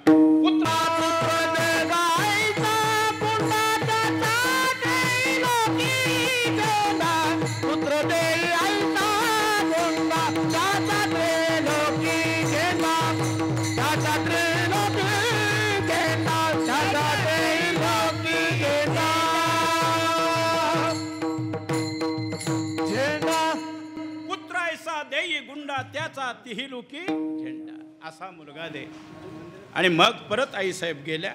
त्याचा तिहिलुकी झेंडा असा मुलगा दे. आणि मग परत आईसाहेब गेल्या.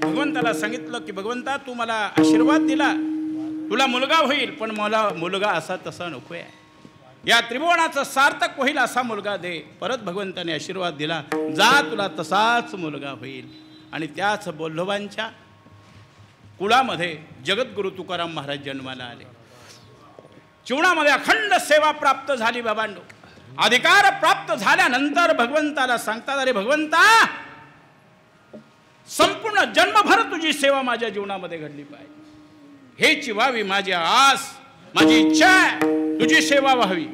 भगवंताला सांगितलं की भगवंता तू मला आशीर्वाद दिला, तुला मुलगा होईल, पण मला मुलगा असा तसा नकोय, या त्रिभुवनाचं सार्थक होईल असा मुलगा दे. परत भगवंताने आशीर्वाद दिला, जा तुला तसाच मुलगा होईल. आणि त्याच बोल्लोबांच्या कुळामध्ये जगद्गुरु तुकाराम महाराज जन्माला आले. जीवनामध्ये अखंड सेवा प्राप्त झाली बाबांनो. अधिकार प्राप्त झाल्यानंतर भगवंताला सांगतात, अरे भगवंता संपूर्ण जन्मभर तुझी सेवा माझ्या जीवनामध्ये घडली पाहिजे, हेची व्हावी माझी आस, माझी इच्छा आहे, तुझी सेवा व्हावी,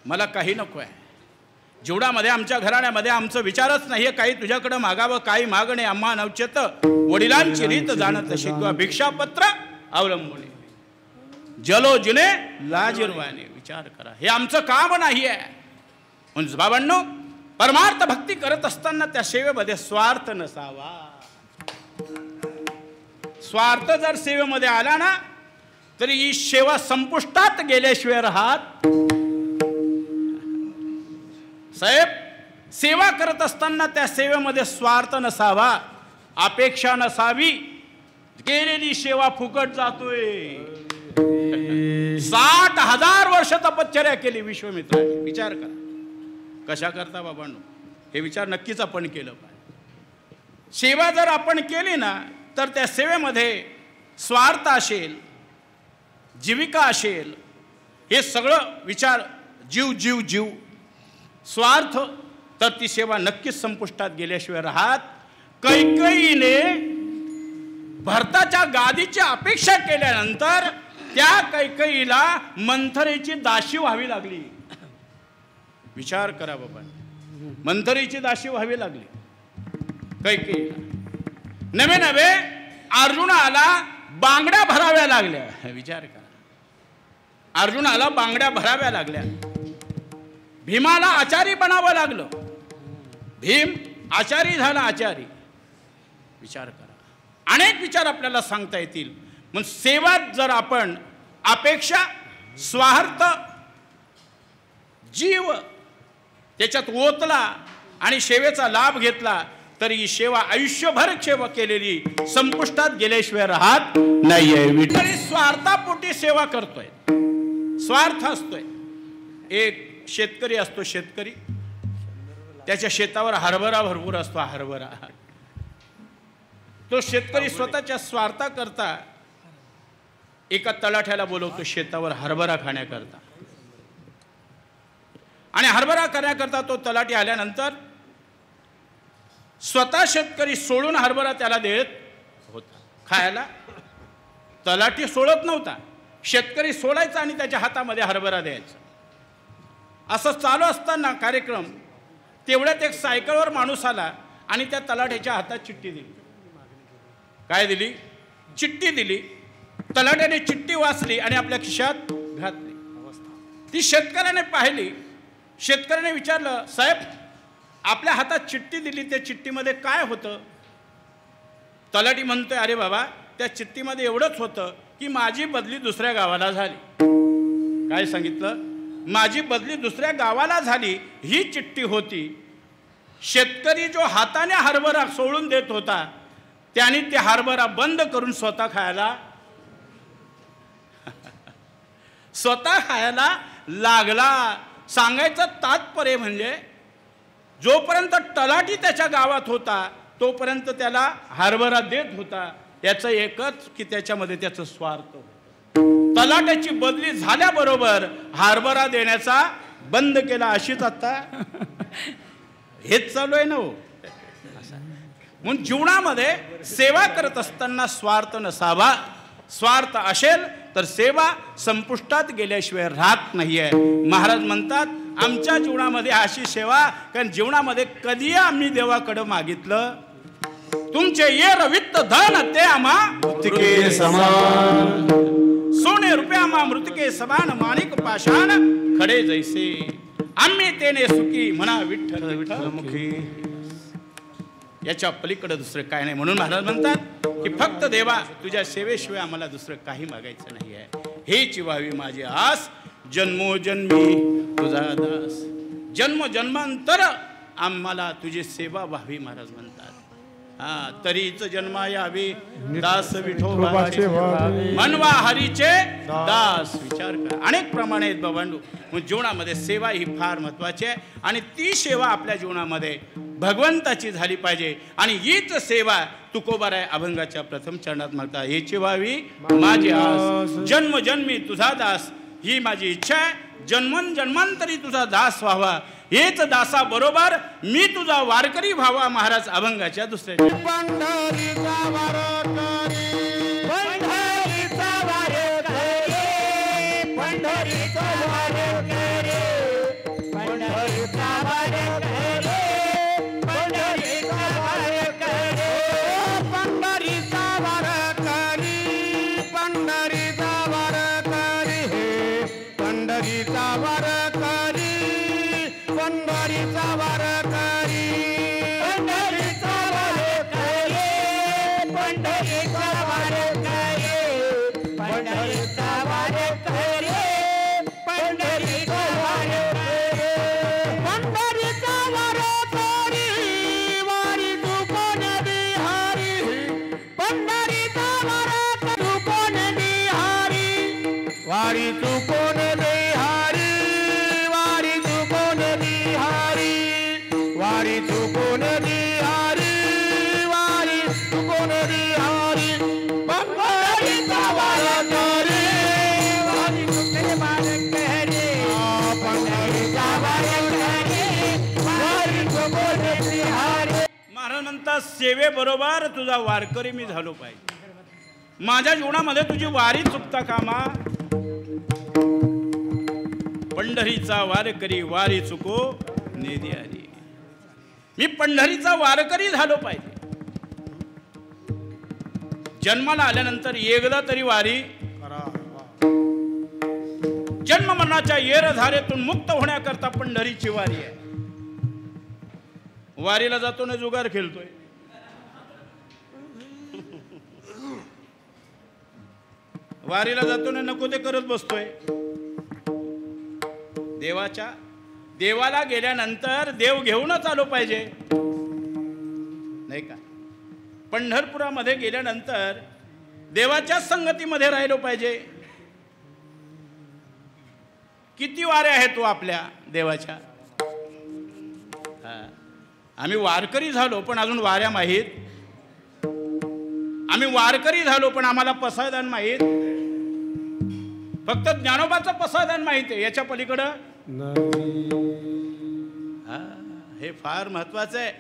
मला काही नको आहे. जीवनामध्ये आमच्या घराण्यामध्ये आमचं विचारच नाहीये काही तुझ्याकडे मागावं, काही मागणे आम्हा नवचेत, वडिलांची रीत जाणत शिकवा, भिक्षापत्र अवलंबून जलो जिने लाजिरवाने. विचार करा, हे आमचं काम नाही आहे. म्हणजे बाबांनो, परमार्थ भक्ती करत असताना त्या सेवेमध्ये स्वार्थ नसावा. स्वार्थ जर सेवेमध्ये आला ना, तरी ही सेवा संपुष्टात गेल्याशिवाय राहत. साहेब, सेवा करत असताना त्या सेवेमध्ये स्वार्थ नसावा, अपेक्षा नसावी. केलेली सेवा फुकट जातोय. 60,000 वर्ष तपश्चर्या केली विश्वामित्राने. विचार करा कशा करता बाबांनो, हे विचार नक्कीच आपण केलं पाहिजे. सेवा जर आपण केली ना, तर त्या सेवेमध्ये स्वार्थ असेल, जीविका असेल, हे सगळं विचार, जीव जीव जीव स्वार्थ, तर ती सेवा नक्कीच संपुष्टात गेल्याशिवाय राहत. कैकेयीने भरताच्या गादीची अपेक्षा केल्यानंतर त्या कैकेयीला मंथरेची दासी व्हावी लागली. विचार करा बाबा, मंथरेची दासी व्हावी लागली कैकेयीला. नवे नवे अर्जुनाला बांगड्या भराव्या लागल्या. विचार करा, अर्जुनाला बांगड्या भराव्या लागल्या. भीमाला आचारी बनावं लागलं. भीम आचारी झाला, आचारी. विचार करा, अनेक विचार आपल्याला सांगता येतील. मग सेवात जर आपण अपेक्षा, स्वार्थ, जीव त्याच्यात ओतला आणि सेवेचा लाभ घेतला, तरी ही सेवा आयुष्यभर सेवा केलेली संपुष्टात गेल्याशिवाय राहत नाहीये. विठ्ठल स्वार्थापोटी सेवा करतोय, स्वार्थ असतोय. एक शेतकरी असतो, शेतकरी त्याच्या शेतावर हरभरा भरपूर असतो. हरभरा तो शेतकरी स्वतःच्या स्वार्थाकरता एका तलाठ्याला बोलवतो शेतावर हरभरा खाण्याकरता. आणि हरभरा करण्याकरता तो तलाठी आल्यानंतर स्वतः शेतकरी सोडून हरभरा त्याला देत होता खायला. तलाठी सोडत नव्हता, शेतकरी सोडायचा आणि त्याच्या हातामध्ये हरभरा द्यायचा. असं चालू असताना कार्यक्रम तेवढ्यात एक सायकलवर माणूस आला आणि त्या तलाठ्याच्या हातात चिठ्ठी दिली. काय दिली? चिठ्ठी दिली. तलाठ्याने चिठ्ठी वाचली आणि आपल्या खिशात घातली. ती शेतकऱ्याने पाहिली. शेतकऱ्याने विचारलं, साहेब आपल्या हातात चिठ्ठी दिली, त्या चिठ्ठीमध्ये काय होतं? तलाठी म्हणतोय, अरे बाबा त्या चिठ्ठीमध्ये एवढंच होतं की माझी बदली दुसऱ्या गावाला झाली. काय सांगितलं? माझी बदली दुसऱ्या गावाला झाली ही चिठ्ठी होती. शेतकरी जो हाताने हरभरा सोडून देत होता त्याने ते हरभरा बंद करून स्वतः खायला लागला. सांगायचं तात्पर्य म्हणजे जोपर्यंत तलाठी त्याच्या गावात होता तोपर्यंत त्याला हरभरा देत होता. याचं एकच की त्याच्यामध्ये त्याचं स्वार्थ होतं. तलाट्याची बदली झाल्याबरोबर हरभरा देण्याचा बंद केला. अशीच आता हेच चालू आहे ना हो. म्हणून जीवनामध्ये सेवा करत असताना स्वार्थ नसावा. स्वार्थ असेल तर सेवा संपुष्टात गेल्याशिवाय राहत नाहीये. महाराज म्हणतात आमच्या जीवनामध्ये अशी सेवा, कारण जीवनामध्ये कधी आम्ही देवाकडे मागितलं तुमचे ये रवित्त धन ते आम्हा मृतिके समान, सोने रुपये आम्हा मृतिके समान, माणिक पाषाण खडे जैसे, आम्ही तेने सुखी म्हणा विठ्ठल विठ्ठलमुखी. याच्या पलीकडे दुसरं काय नाही. म्हणून महाराज म्हणतात की फक्त देवा तुझ्या सेवेशिवाय आम्हाला दुसरं काही मागायचं नाही आहे. हेची व्हावी माझी आस, जन्मोजन्मी तुझा दास. जन्मजन्मांतर आम्हाला तुझी सेवा व्हावी. महाराज म्हणतात तरीच जन्मा यावी दास विठोबाचे मनवा हरीचे दास. विचार करा, अनेक प्रमाणे आहेत बाबांनो. जीवनामध्ये सेवा ही फार महत्वाची आहे आणि ती सेवा आपल्या जीवनामध्ये भगवंताची झाली पाहिजे. आणि हीच सेवा तुकोबाराय अभंगाच्या प्रथम चरणात मागता, हेची व्हावी माझी आस, जन्मजन्मी तुझा दास. ही माझी इच्छा आहे, जन्मन जन्मांतरी तुझा दास व्हावा. हेच दासा बरोबर मी तुझा वारकरी व्हावा. महाराज अभंगाच्या दुसऱ्या पंढरीचा वारकरी, पंढरीचा वारकरी, पंढरीचा वारकरी, पंढरीचा वारकरी, पंढरीचा वारकरी, पंढरीचा वारकरी, पंढरीचा वारकरी, पंढरीचा वारकरी, पंढरीचा वारकरी, पंढरीचा वारकरी, पंढरीचा वारकरी, पंढरीचा वारकरी, पंढरीचा वारकरी, पंढरीचा वारकरी, वारी चुकून बिहारी, पंढरीचा वारकरी चुकून बिहारी, वारी चुकून बिहारी, वारी चुकून बिहारी, वारी चुकून बिहारी, वारी चुकून बिहारी, पंढरीचा वारकरी, वारी चुकून वारकरी, पंढरीचा वारकरी, वारी चुकून बिहारी. महाराज म्हणतात सेवेबरोबर तुझा वारकरी मी झालो पाहिजे. माझ्या जीवनामध्ये तुझी वारी चुकता कामा. पंढरीचा वारकरी वारी चुको नेदी आली. मी पंढरीचा वारकरी झालो पाहिजे. जन्माला आल्यानंतर एकदा तरी वारी जन्म मरणाच्या येरधारेतून मुक्त होण्याकरता पंढरीची वारी आहे. वारीला जातो ना जुगार खेळतोय. वारीला जातो ना नको ते करत बसतोय. देवाला गेल्यानंतर देव घेऊनच आलो पाहिजे नाही का. पंढरपुरामध्ये गेल्यानंतर देवाच्या संगतीमध्ये राहिलो पाहिजे. किती वाऱ्या आहेत तो आपल्या देवाच्या. आम्ही वारकरी झालो पण अजून वाऱ्या माहीत. आम्ही वारकरी झालो पण आम्हाला पसायदान माहीत. फक्त ज्ञानोबाचं पसायदान माहिती आहे, याच्या पलीकडं हा, हे फार महत्वाचं आहे.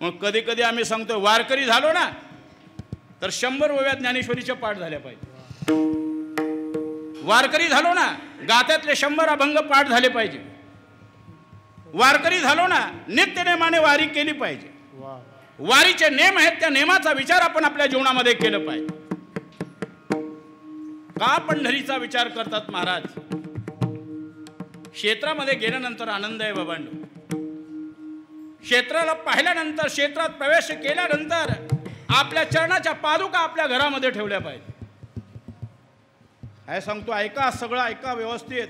मग कधी कधी आम्ही सांगतो वारकरी झालो ना तर 100 ओव्या ज्ञानेश्वरीच्या पाठ झाल्या पाहिजे. वारकरी झालो ना गात्यातले 100 अभंग पाठ झाले पाहिजे. वारकरी झालो ना नित्यनेमाने वारी केली पाहिजे. वारीचे नेम आहेत त्या नेमाचा विचार आपण आपल्या जीवनामध्ये केलं पाहिजे. का पंढरीचा विचार करतात महाराज? क्षेत्रामध्ये गेल्यानंतर आनंद आहे बाबांनो. क्षेत्राला पाहिल्यानंतर क्षेत्रात प्रवेश केल्यानंतर आपल्या चरणाच्या पादुका आपल्या घरामध्ये ठेवल्या पाहिजे. काय सांगतो ऐका, सगळं ऐका व्यवस्थित.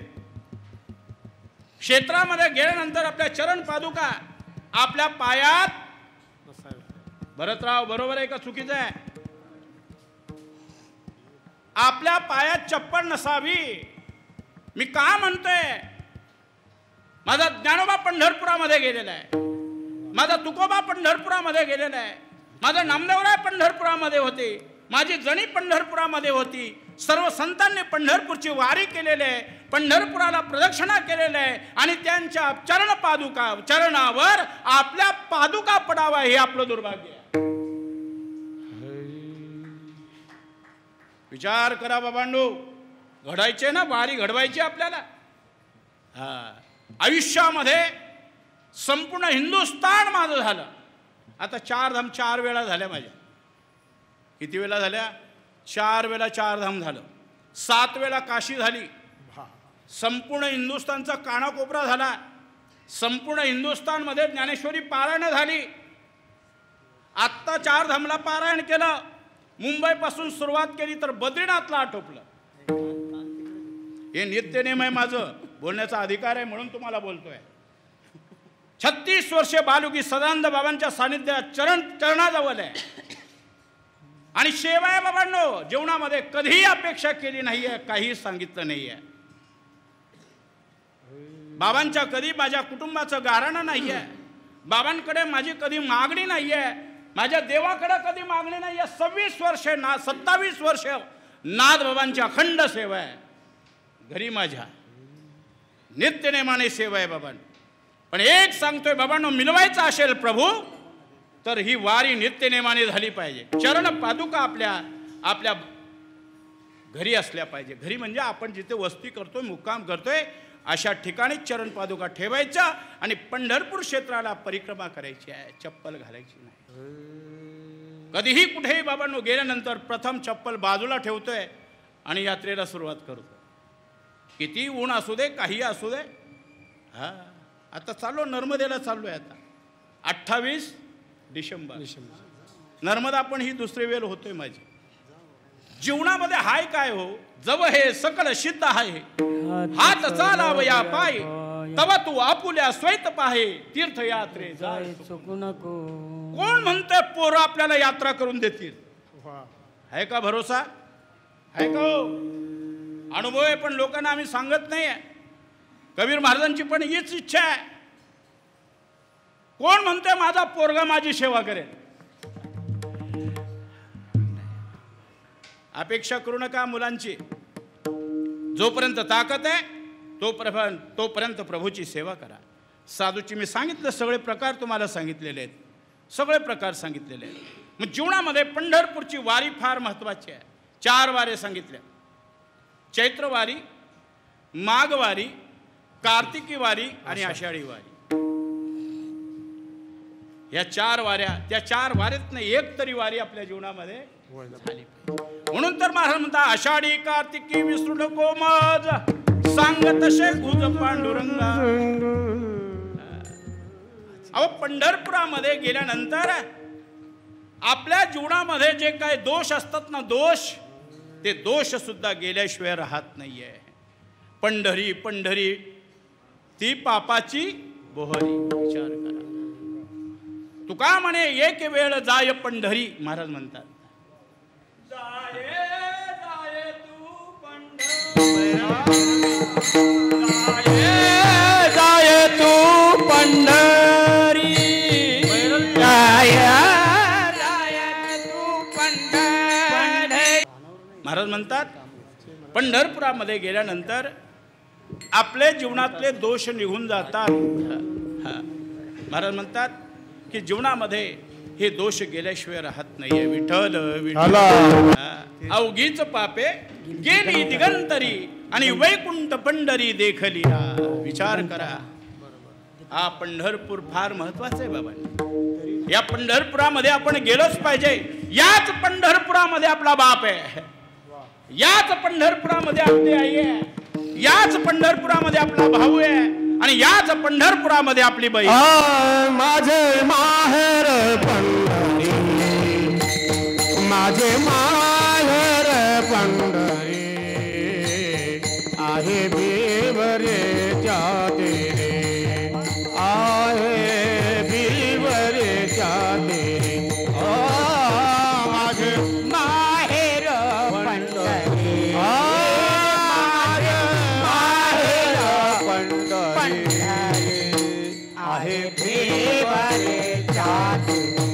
क्षेत्रामध्ये गेल्यानंतर आपल्या चरण पादुका आपल्या पायात. भरतराव बरोबर आहे का चुकीचं आहे? आपल्या पायात चप्पल नसावी. मी का म्हणतोय? माझा ज्ञानोबा पंढरपुरामध्ये गेलेला आहे, माझा तुकोबा पंढरपुरामध्ये गेलेला आहे, माझा नामदेवराय पंढरपुरामध्ये होते, माझी जणी पंढरपुरामध्ये होती. सर्व संतांनी पंढरपूरची वारी केलेली आहे, पंढरपुराला प्रदक्षिणा केलेली आहे आणि त्यांच्या चरण पादुका चरणावर आपल्या पादुका पडावा हे आपलं दुर्भाग्य आहे. विचार करा बाबांनो. घडायचे ना वारी, घडवायची आपल्याला. हा, आयुष्यामध्ये संपूर्ण हिंदुस्थान माझं झालं. आता 4 धाम 4 वेळा झाल्या माझ्या. किती वेळा झाल्या? 4 वेळा 4 धाम झालं. 7 वेळा काशी झाली. संपूर्ण हिंदुस्थानचा कानाकोपरा झाला. संपूर्ण हिंदुस्थानमध्ये ज्ञानेश्वरी पारायण झाली. आत्ता 4 धामला पारायण केलं. मुंबईपासून सुरुवात केली तर बद्रीनाथला आटोपलं. हे नित्यनेम आहे. माझं बोलण्याचा अधिकार आहे म्हणून तुम्हाला बोलतोय. 36 वर्षे बालुकी सदानंद बाबांच्या सानिध्यात चरणाजवळ आहे आणि सेवा आहे बाबांनो. जीवनामध्ये कधीही अपेक्षा केली नाही आहे, काही सांगितलं नाही आहे. बाबांच्या कधी माझ्या कुटुंबाचं गाऱ्हाणं नाही आहे. बाबांकडे माझी कधी मागणी नाही आहे. माझ्या देवाकडे कधी मागणी नाही आहे. 27 वर्षे 27 वर्ष नाथ बाबांची अखंड सेवा आहे. घरी माझ्या नित्यनेमाने सेवा आहे बाबांनो. पण एक सांगतोय बाबांनो, मिळवायचं असेल प्रभू तर ही वारी नित्यनेमाने झाली पाहिजे. चरण पादुका आपल्या घरी असल्या पाहिजे. घरी म्हणजे आपण जिथे वस्ती करतोय, मुक्काम करतोय अशा ठिकाणी चरण पादुका ठेवायच्या आणि पंढरपूर क्षेत्राला परिक्रमा करायची आहे. चप्पल घालायची नाही. कधीही कुठेही बाबांनो गेल्यानंतर प्रथम चप्पल बाजूला ठेवतोय आणि यात्रेला सुरुवात करतोय. किती ऊन असू दे, काही असू दे. हा, आता चाललो नर्मदेला चाललोय. आता 28 डिसेंबर नर्मदा. पण ही दुसरी वेळ होतोय माझी. जीवनामध्ये हाय काय हो? जव हे सकल सिद्ध आहे, हात चालावया पाय, तव तू आपुल्या स्वैत पाहे, तीर्थयात्रे जाय चुकू नको. कोण म्हणतंय पोरं आपल्याला यात्रा करून देतील? आहे का भरोसा? आहे का हो? अनुभव आहे पण लोकांना आम्ही सांगत नाही आहे. कबीर महाराजांची पण हीच इच्छा आहे. कोण म्हणतोय माझा पोरगा माझी सेवा करेल? अपेक्षा करू नका मुलांची. जोपर्यंत ताकद आहे तोपर्यंत प्रभूची सेवा करा. साधूची मी सांगितलं सगळे प्रकार तुम्हाला सांगितलेले आहेत. सगळे प्रकार सांगितलेले आहेत. मग जीवनामध्ये पंढरपूरची वारी फार महत्त्वाची आहे. 4 वारे सांगितल्या. चैत्रवारी, माघवारी, कार्तिकी वारी आणि आषाढी वारी. या 4 वाऱ्या, त्या 4 वारीत नाही एक तरी वारी आपल्या जीवनामध्ये झाली. म्हणून तर महाराज म्हणता आषाढी कार्तिकी विसरू नको मज, सांग तसे गुज पांडुरंगा. अहो पंढरपुरामध्ये गेल्यानंतर आपल्या जीवनामध्ये जे काय दोष असतात ना, ते दोष सुद्धा गेल्याशिवाय राहत नाहीये. पंढरी पंढरी ती पापाची बोहरी. विचार करा. तुका म्हणे एक वेळ जाय पंढरी. महाराज म्हणतात जाये जाये तू पंढरी, जाय तू पंढरी, जाय तू पंढरी. महाराज म्हणतात पंढरपुरामध्ये गेल्यानंतर आपले जीवनातले दोष निघून जातात. महाराज म्हणतात की जीवनामध्ये हे दोष गेल्याशिवाय राहत नाहीये. विठ्ठल विठ्ठल अवघीच पापे गेली दिगंतरी आणि वैकुंठ पंढरी देखली. विचार करा, हा पंढरपूर फार महत्वाचं आहे बाबा. या पंढरपुरामध्ये आपण गेलोच पाहिजे. याच पंढरपुरामध्ये आपला बाप आहे, याच पंढरपुरामध्ये आपली आई आहे, याच पंढरपुरामध्ये आपला भाऊ आहे आणि याच पंढरपुरामध्ये आपली बाई. माझे माहेर पंढरी, माझे माहेर पंढरी आहे बिवरेच्या तेरे, आहे बिवरेच्या तेरे. माझे माहेर पंढरी, माझे माहेर पंढरी आहे बिवरेच्या तेरे,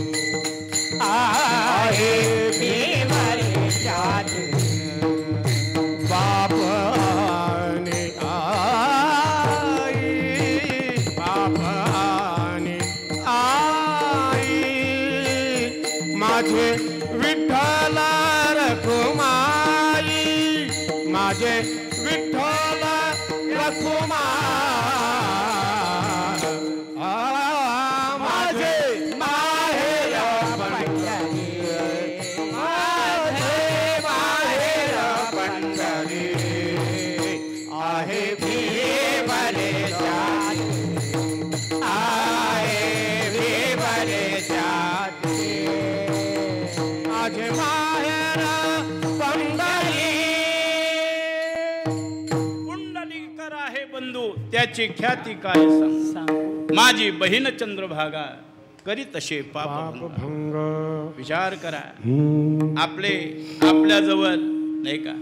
आहे बिवरेच्या तेरे. बाप आणि आई, बाप आणि आई, माझे विठ्ठल रखुमाई, माझे विठ्ठल रखुमाई. माझे माहेर पंढरी, माझे माहेर पंढरी आहे बिवरेच्या, आहे बिवरेच्या. माझे माहेर पंढरी. पुंडलिकर आहे बंधू त्याची ख्याती काय सांग. माझी बहीण चंद्रभागा करी तसे पाप भंग. विचार करा, आपल्या जवळ नाही का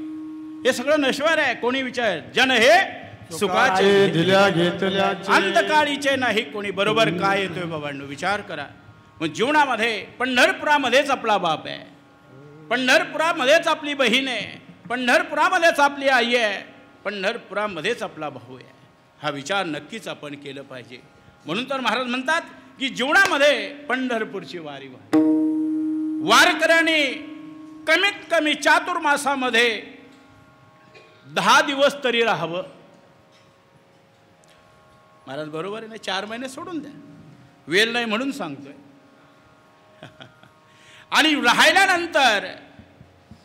हे सगळं नश्वर आहे. कोणी विचार जन हे सुखाचे दिल्या घेतल्या अंतकाळीचे नाही कोणी. बरोबर काय येतोय बाबांनो, विचार करा. मग जीवनामध्ये पंढरपुरामध्येच आपला बाप आहे, पंढरपुरामध्येच आपली बहीण आहे, पंढरपुरामध्येच आपली आई आहे, पंढरपुरामध्येच आपला भाऊ आहे. हा विचार नक्कीच आपण केलं पाहिजे. म्हणून तर महाराज म्हणतात की जीवनामध्ये पंढरपूरची वारी व्हा. वारकऱ्यांनी कमीत कमी चातुर्मासामध्ये 10 दिवस तरी राहावं. महाराज बरोबर आहे ना, 4 महिने सोडून द्या, वेळ नाही म्हणून सांगतोय. आणि राहिल्यानंतर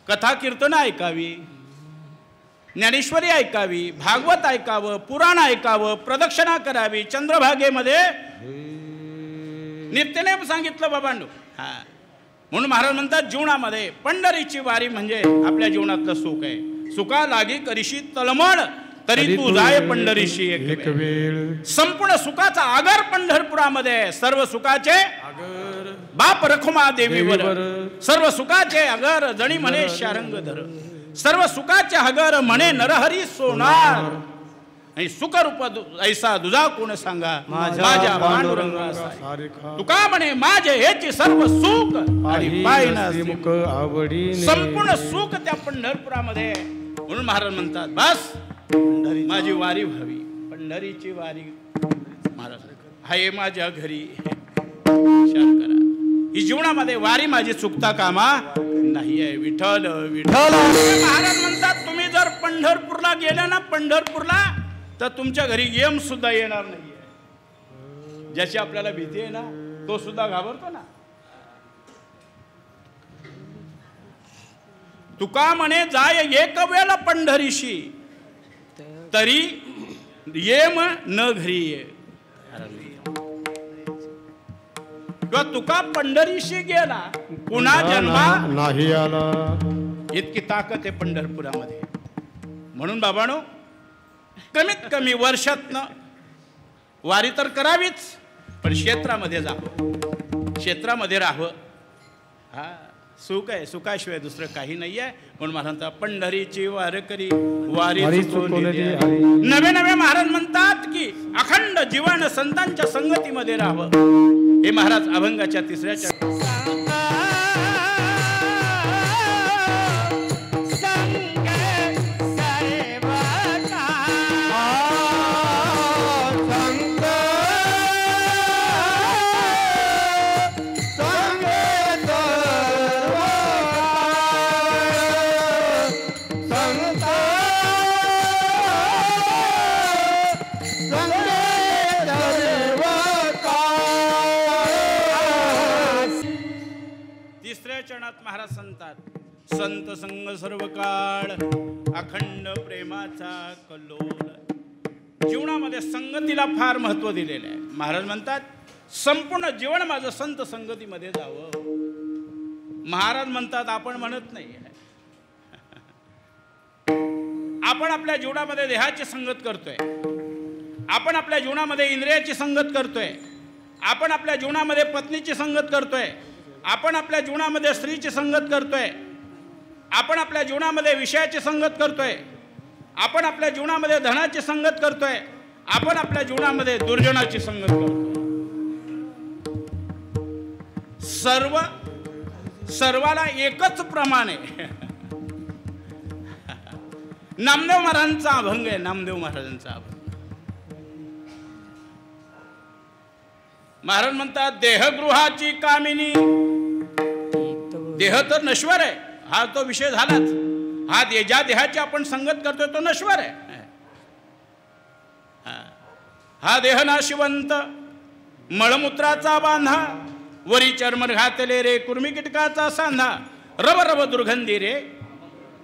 कथा कीर्तन ऐकावी, ज्ञानेश्वरी ऐकावी, भागवत ऐकावं, पुराण ऐकावं, प्रदक्षिणा करावी. चंद्रभागेमध्ये नित्यनेम सांगितलं बाबांनो. म्हणून महाराज म्हणतात जीवनामध्ये पंढरीची वारी म्हणजे आपल्या जीवनातलं सुख आहे. सुखा लागी करीशी तळमळ तरी तू जाय पंढरीशी एक वेळ. संपूर्ण सुखाचा आगर पंढरपुरामध्ये. सर्व सुखाचे बाप रखुमा देवीवर, सर्व सुखाचे अगर जणी म्हणे शारंगधर, सर्व सुखाचे हगर म्हणे नरहरी सोनार. आणि सुखरूप ऐसा दुजा कोण सांगा माझ्या पांडुरंगा. तुका म्हणे माझे हेची सर्व सुख आणि पायना आवडी. संपूर्ण सुख त्या पंढरपुरामध्ये. म्हणून महाराज म्हणतात बस माझी वारी व्हावी, पंढरीची वारी. महाराज हाय माझ्या घरी. विचार करा, ही जीवनामध्ये वारी माझी चुकता कामा नाही आहे. विठ्ठल विठ्ठल. महाराज म्हणतात तुम्ही जर पंढरपूरला गेला ना, पंढरपूरला, तर तुमच्या घरी यम सुद्धा येणार नाहीये. ज्याची आपल्याला भीती आहे ना, तो सुद्धा घाबरतो ना. तुका म्हणे जाय एक वेळा पंढरीशी तरी येम न घरी ये. किंवा तुका पंढरीशी गेला पुन्हा जन्मा नाही आला. इतकी ताकद आहे पंढरपुरामध्ये. म्हणून बाबांनो कमीत कमी वर्षातनं वारी तर करावीच, पण क्षेत्रामध्ये जावं, क्षेत्रामध्ये राहावं. हा सुख आहे, सुखाशिवाय दुसरं काही नाही आहे. म्हणून महाराज पंढरीची वारकरी वारी नवे नवे महाराज म्हणतात की अखंड जीवन संतांच्या संगतीमध्ये राहावं. हे महाराज अभंगाच्या 3ऱ्या आ विठ्ठलाच्या चरणात महाराज सांगतात, संत संग सर्व काळ अखंड प्रेमाचा कल्लोळ. जीवनामध्ये संगतीला फार महत्व दिलेलं आहे. महाराज म्हणतात, संपूर्ण जीवन माझं संत संगतीमध्ये जावं. महाराज म्हणतात, आपण म्हणत नाही. आपण आपल्या जीवनामध्ये देहाची संगत करतोय, आपण आपल्या जीवनामध्ये इंद्रियाची संगत करतोय, आपण आपल्या जीवनामध्ये पत्नीची संगत करतोय, आपण आपल्या जीवनामध्ये स्त्रीची संगत करतोय, आपण आपल्या जीवनामध्ये विषयाची संगत करतोय, आपण आपल्या जीवनामध्ये धनाची संगत करतोय, आपण आपल्या जीवनामध्ये दुर्जनाची संगत करतोय. सर्वाला एकच प्रमाण आहे. नामदेव महाराजांचा अभंग आहे, नामदेव महाराजांचा अभंग. महाराज म्हणतात, देहगृहाची कामिनी. देह तर नश्वर आहे, हा तो विषय झालाच. हा ज्या देहाची आपण संगत करतोय तो नश्वर आहे. हा देह नाशिवंत, मळमूत्राचा बांधा, वरी चर्म घातले रे, कुर्मी कीटकाचा सांधा, रब रब दुर्गंधी रे.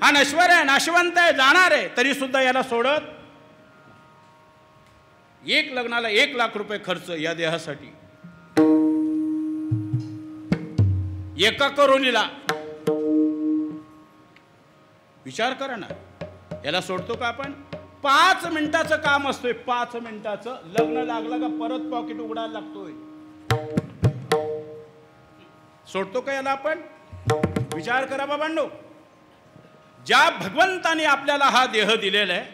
हा नश्वर आहे, नाशिवंत आहे, जाणार आहे, तरी सुद्धा याला सोडत. एक लग्नाला 1 लाख रुपये खर्च या देहासाठी, एका करोनीला. विचार करा ना, याला सोडतो का आपण? 5 मिनिटाचं काम असतोय, 5 मिनिटाचं. लग्न लागलं का परत पॉकेट उघडायला लागतोय. सोडतो का याला आपण? विचार करा बाबांनो. ज्या भगवंताने आपल्याला हा देह दिलेला आहे,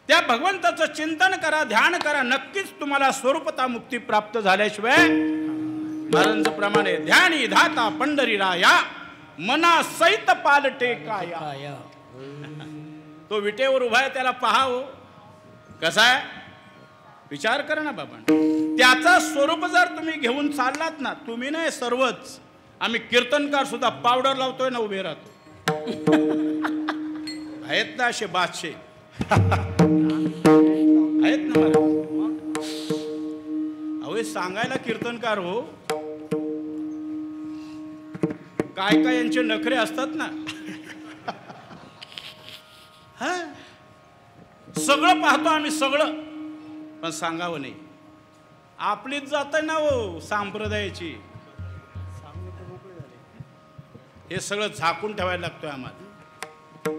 त्या भगवंताचं चिंतन करा, ध्यान करा. नक्कीच तुम्हाला स्वरूपता मुक्ती प्राप्त झाल्याशिवाय, महाराजांचं प्रमाण आहे, ध्यानी धाता पंढरी राया, मना सहित पालटे काया. तो विटेवर उभा आहे, त्याला पाहावं कसा आहे. विचार करा ना बाबा. त्याचा स्वरूप जर तुम्ही घेऊन चाललात ना, तुम्ही नाही सर्वच, आम्ही कीर्तनकार सुद्धा पावडर लावतोय ना, उभे राहतो. आहेत ना असे बादशे, आहेत ना मला. अहो सांगायला कीर्तनकार हो, काय काय यांचे नखरे असतात ना. हा सगळं पाहतो आम्ही, सगळं, पण सांगावं नाही. आपलीच जात ना हो संप्रदायाची. हे सगळं झाकून ठेवायला लागतोय आम्हाला.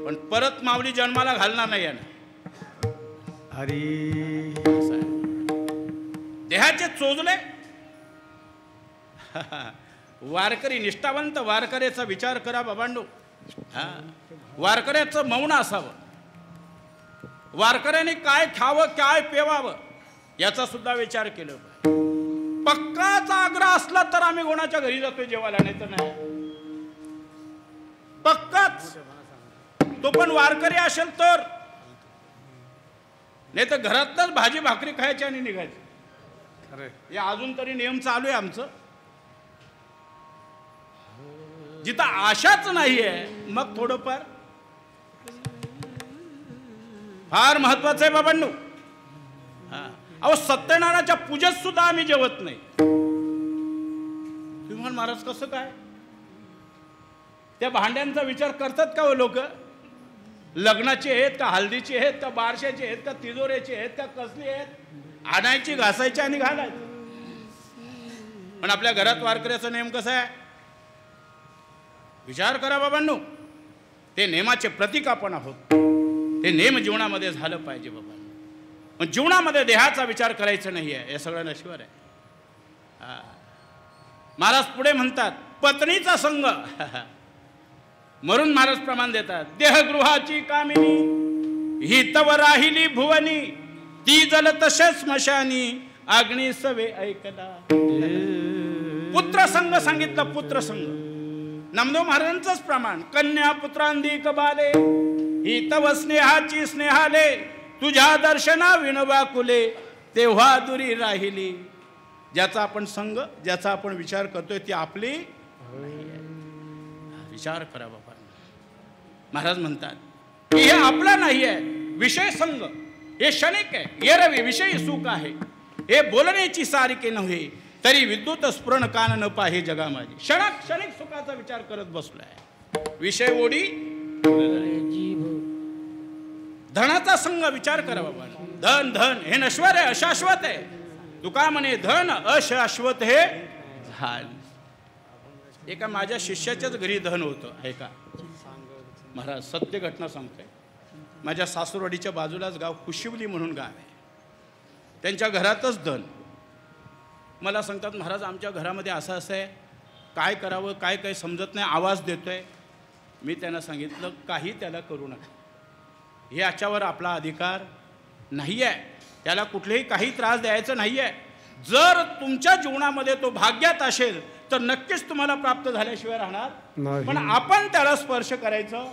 पण परत माऊली जन्माला घालणार नाही यानं. हरी देहाचे चोजले. वारकरी निष्ठावंत वारकऱ्याचा विचार करा बाबांनो. वारकऱ्याचं मौन असावं. वारकऱ्याने काय खावं, काय पेवावं, याचा सुद्धा विचार केला. पक्काचा आग्रह असला तर आम्ही कोणाच्या घरी जातोय जेवायला, नाही तर नाही. पक्काच, तो पण वारकरी असेल तर. नाही तर घरातच भाजी भाकरी खायची आणि निघायची. हे अजून तरी नियम चालू आहे आमचं. जिथं आशाच नाहीये, मग थोडंफार फार महत्वाचं आहे बाबांनो. अहो सत्यनारायणाच्या पूजेत सुद्धा आम्ही जेवत नाही. तुम्ही म्हण महाराज कसं काय? त्या भांड्यांचा विचार करतात का हो लोक? लग्नाचे आहेत का, हल्दीचे आहेत का, बारशाचे आहेत का, तिजोऱ्याचे आहेत का, कसली आहेत? आणायची, घासायची आणि घालायची. पण आपल्या घरात वारकऱ्याचा नेम कसा आहे? विचार करा बाबांनो. ते नेमाचे प्रतीक आपण आहोत. ते नेम जीवनामध्ये झालं पाहिजे बाबा. पण जीवनामध्ये देहाचा विचार करायचा नाही आहे, हे सगळं नश्वर आहे. महाराज पुढे म्हणतात, पत्नीचा संग. म्हणून महाराज प्रमाण देतात, देहगृहाची कामिनी, ही तव राहिली भुवनी, ती जल तसेच स्मशानी, अग्नी सवे ऐकला. पुत्रसंग सांगितलं, पुत्रसंग. नामदेव महाराजांचंच प्रमाण, कन्या पुत्रांधिक बाले, ही तव स्नेहाची स्नेहाले, तुझ्या दर्शना विनोबाकुले, तेव्हा दुरी राहिली. ज्याचा आपण संग, ज्याचा आपण विचार करतोय ती आपली विचार करा बाबा. महाराज म्हणतात की हे आपला नाही आहे. विषय संग हे क्षणिक आहे. येरवी विषयी सुख आहे, हे बोलण्याची सारिके नव्हे. तरी विद्युत स्फुरण कान न पाहे जगा माझी. क्षणिक सुखाचा विचार करत बसलोय. विषय ओढी धनाचा संग विचार करा बाबा. धन धन हे नश्वर आहे, अशाश्वत आहे. तुका म्हणे धन अशाश्वत हे झाल. एका माझ्या शिष्याच्याच घरी धन होतं. ऐका महाराज, सत्य घटना सांगतोय. माझ्या सासूरवाडीच्या बाजूलाच गाव कुशिवली म्हणून गाव आहे. त्यांच्या घरातच धन. मला सांगतात महाराज आमच्या घरामध्ये असं आहे, काय करावं काय काय समजत नाही, आवाज देतोय. मी त्यांना सांगितलं काही त्याला करू नका. हे याच्यावर आपला अधिकार नाही आहे. त्याला कुठलेही काही त्रास द्यायचं नाही आहे. जर तुमच्या जीवनामध्ये तो भाग्यात असेल तर नक्कीच तुम्हाला प्राप्त झाल्याशिवाय राहणार नाही. पण आपण त्याला स्पर्श करायचं.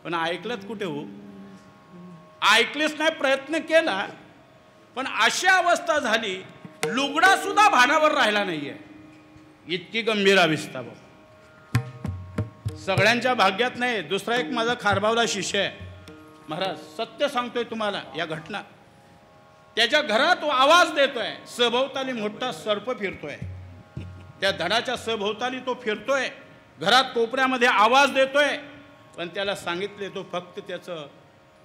पण ऐकलंच कुठे हो? ऐकलेच नाही, प्रयत्न केला पण अशी अवस्था झाली लुगडा सुद्धा भानावर राहिला नाहीये. इतकी गंभीर अवस्था बाबा. सगळ्यांच्या भाग्यात नाही. दुसरा एक माझा खारबावला शिष्य आहे महाराज, सत्य सांगतोय तुम्हाला या घटना. त्याच्या घरात तो आवाज देतोय, सभोवताली मोठा सर्प फिरतोय. त्या धनाच्या सभोवताली तो फिरतोय, घरात कोपऱ्यामध्ये आवाज देतोय. पण त्याला सांगितले तो फक्त त्याचं